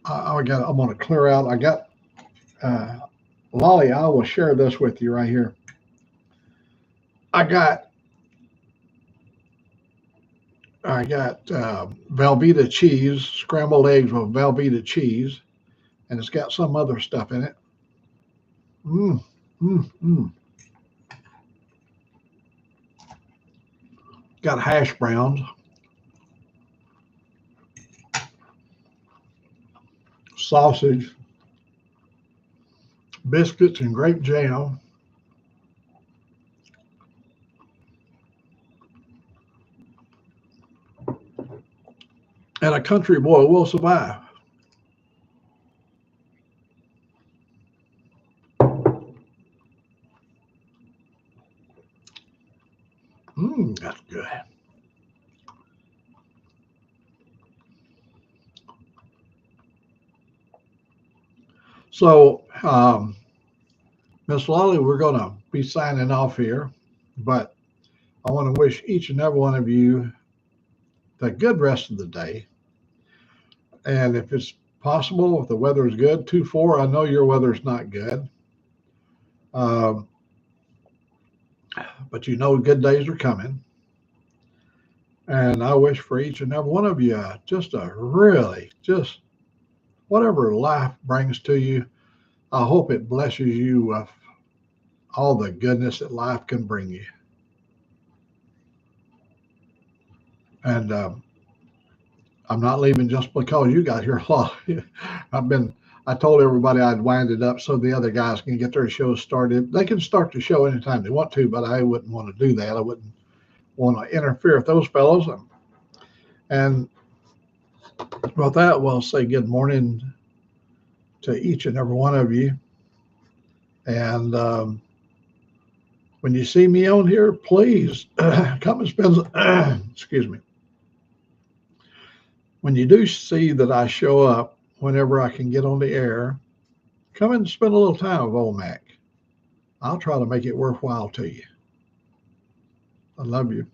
going to clear out. I got uh, Lolly. I will share this with you right here. I got Velveeta cheese, scrambled eggs with Velveeta cheese, and it's got some other stuff in it. Mm, mm, mm. Got hash browns, sausage, biscuits, and grape jam. And a country boy will survive. That's good. So, Miss Lolly, we're going to be signing off here, but I want to wish each and every one of you the good rest of the day. And if it's possible, if the weather is good, 2-4, I know your weather's not good. Um, but you know good days are coming. And I wish for each and every one of you just a really, just whatever life brings to you, I hope it blesses you with all the goodness that life can bring you. And I'm not leaving just because you got here. I've been, I told everybody I'd wind it up so the other guys can get their shows started. They can start the show anytime they want to, but I wouldn't want to do that. I wouldn't want to interfere with those fellows. And with that, we'll say good morning to each and every one of you. And when you see me on here, please come and spend, excuse me. When you do see that I show up whenever I can get on the air, come and spend a little time with Old Mac. I'll try to make it worthwhile to you. I love you.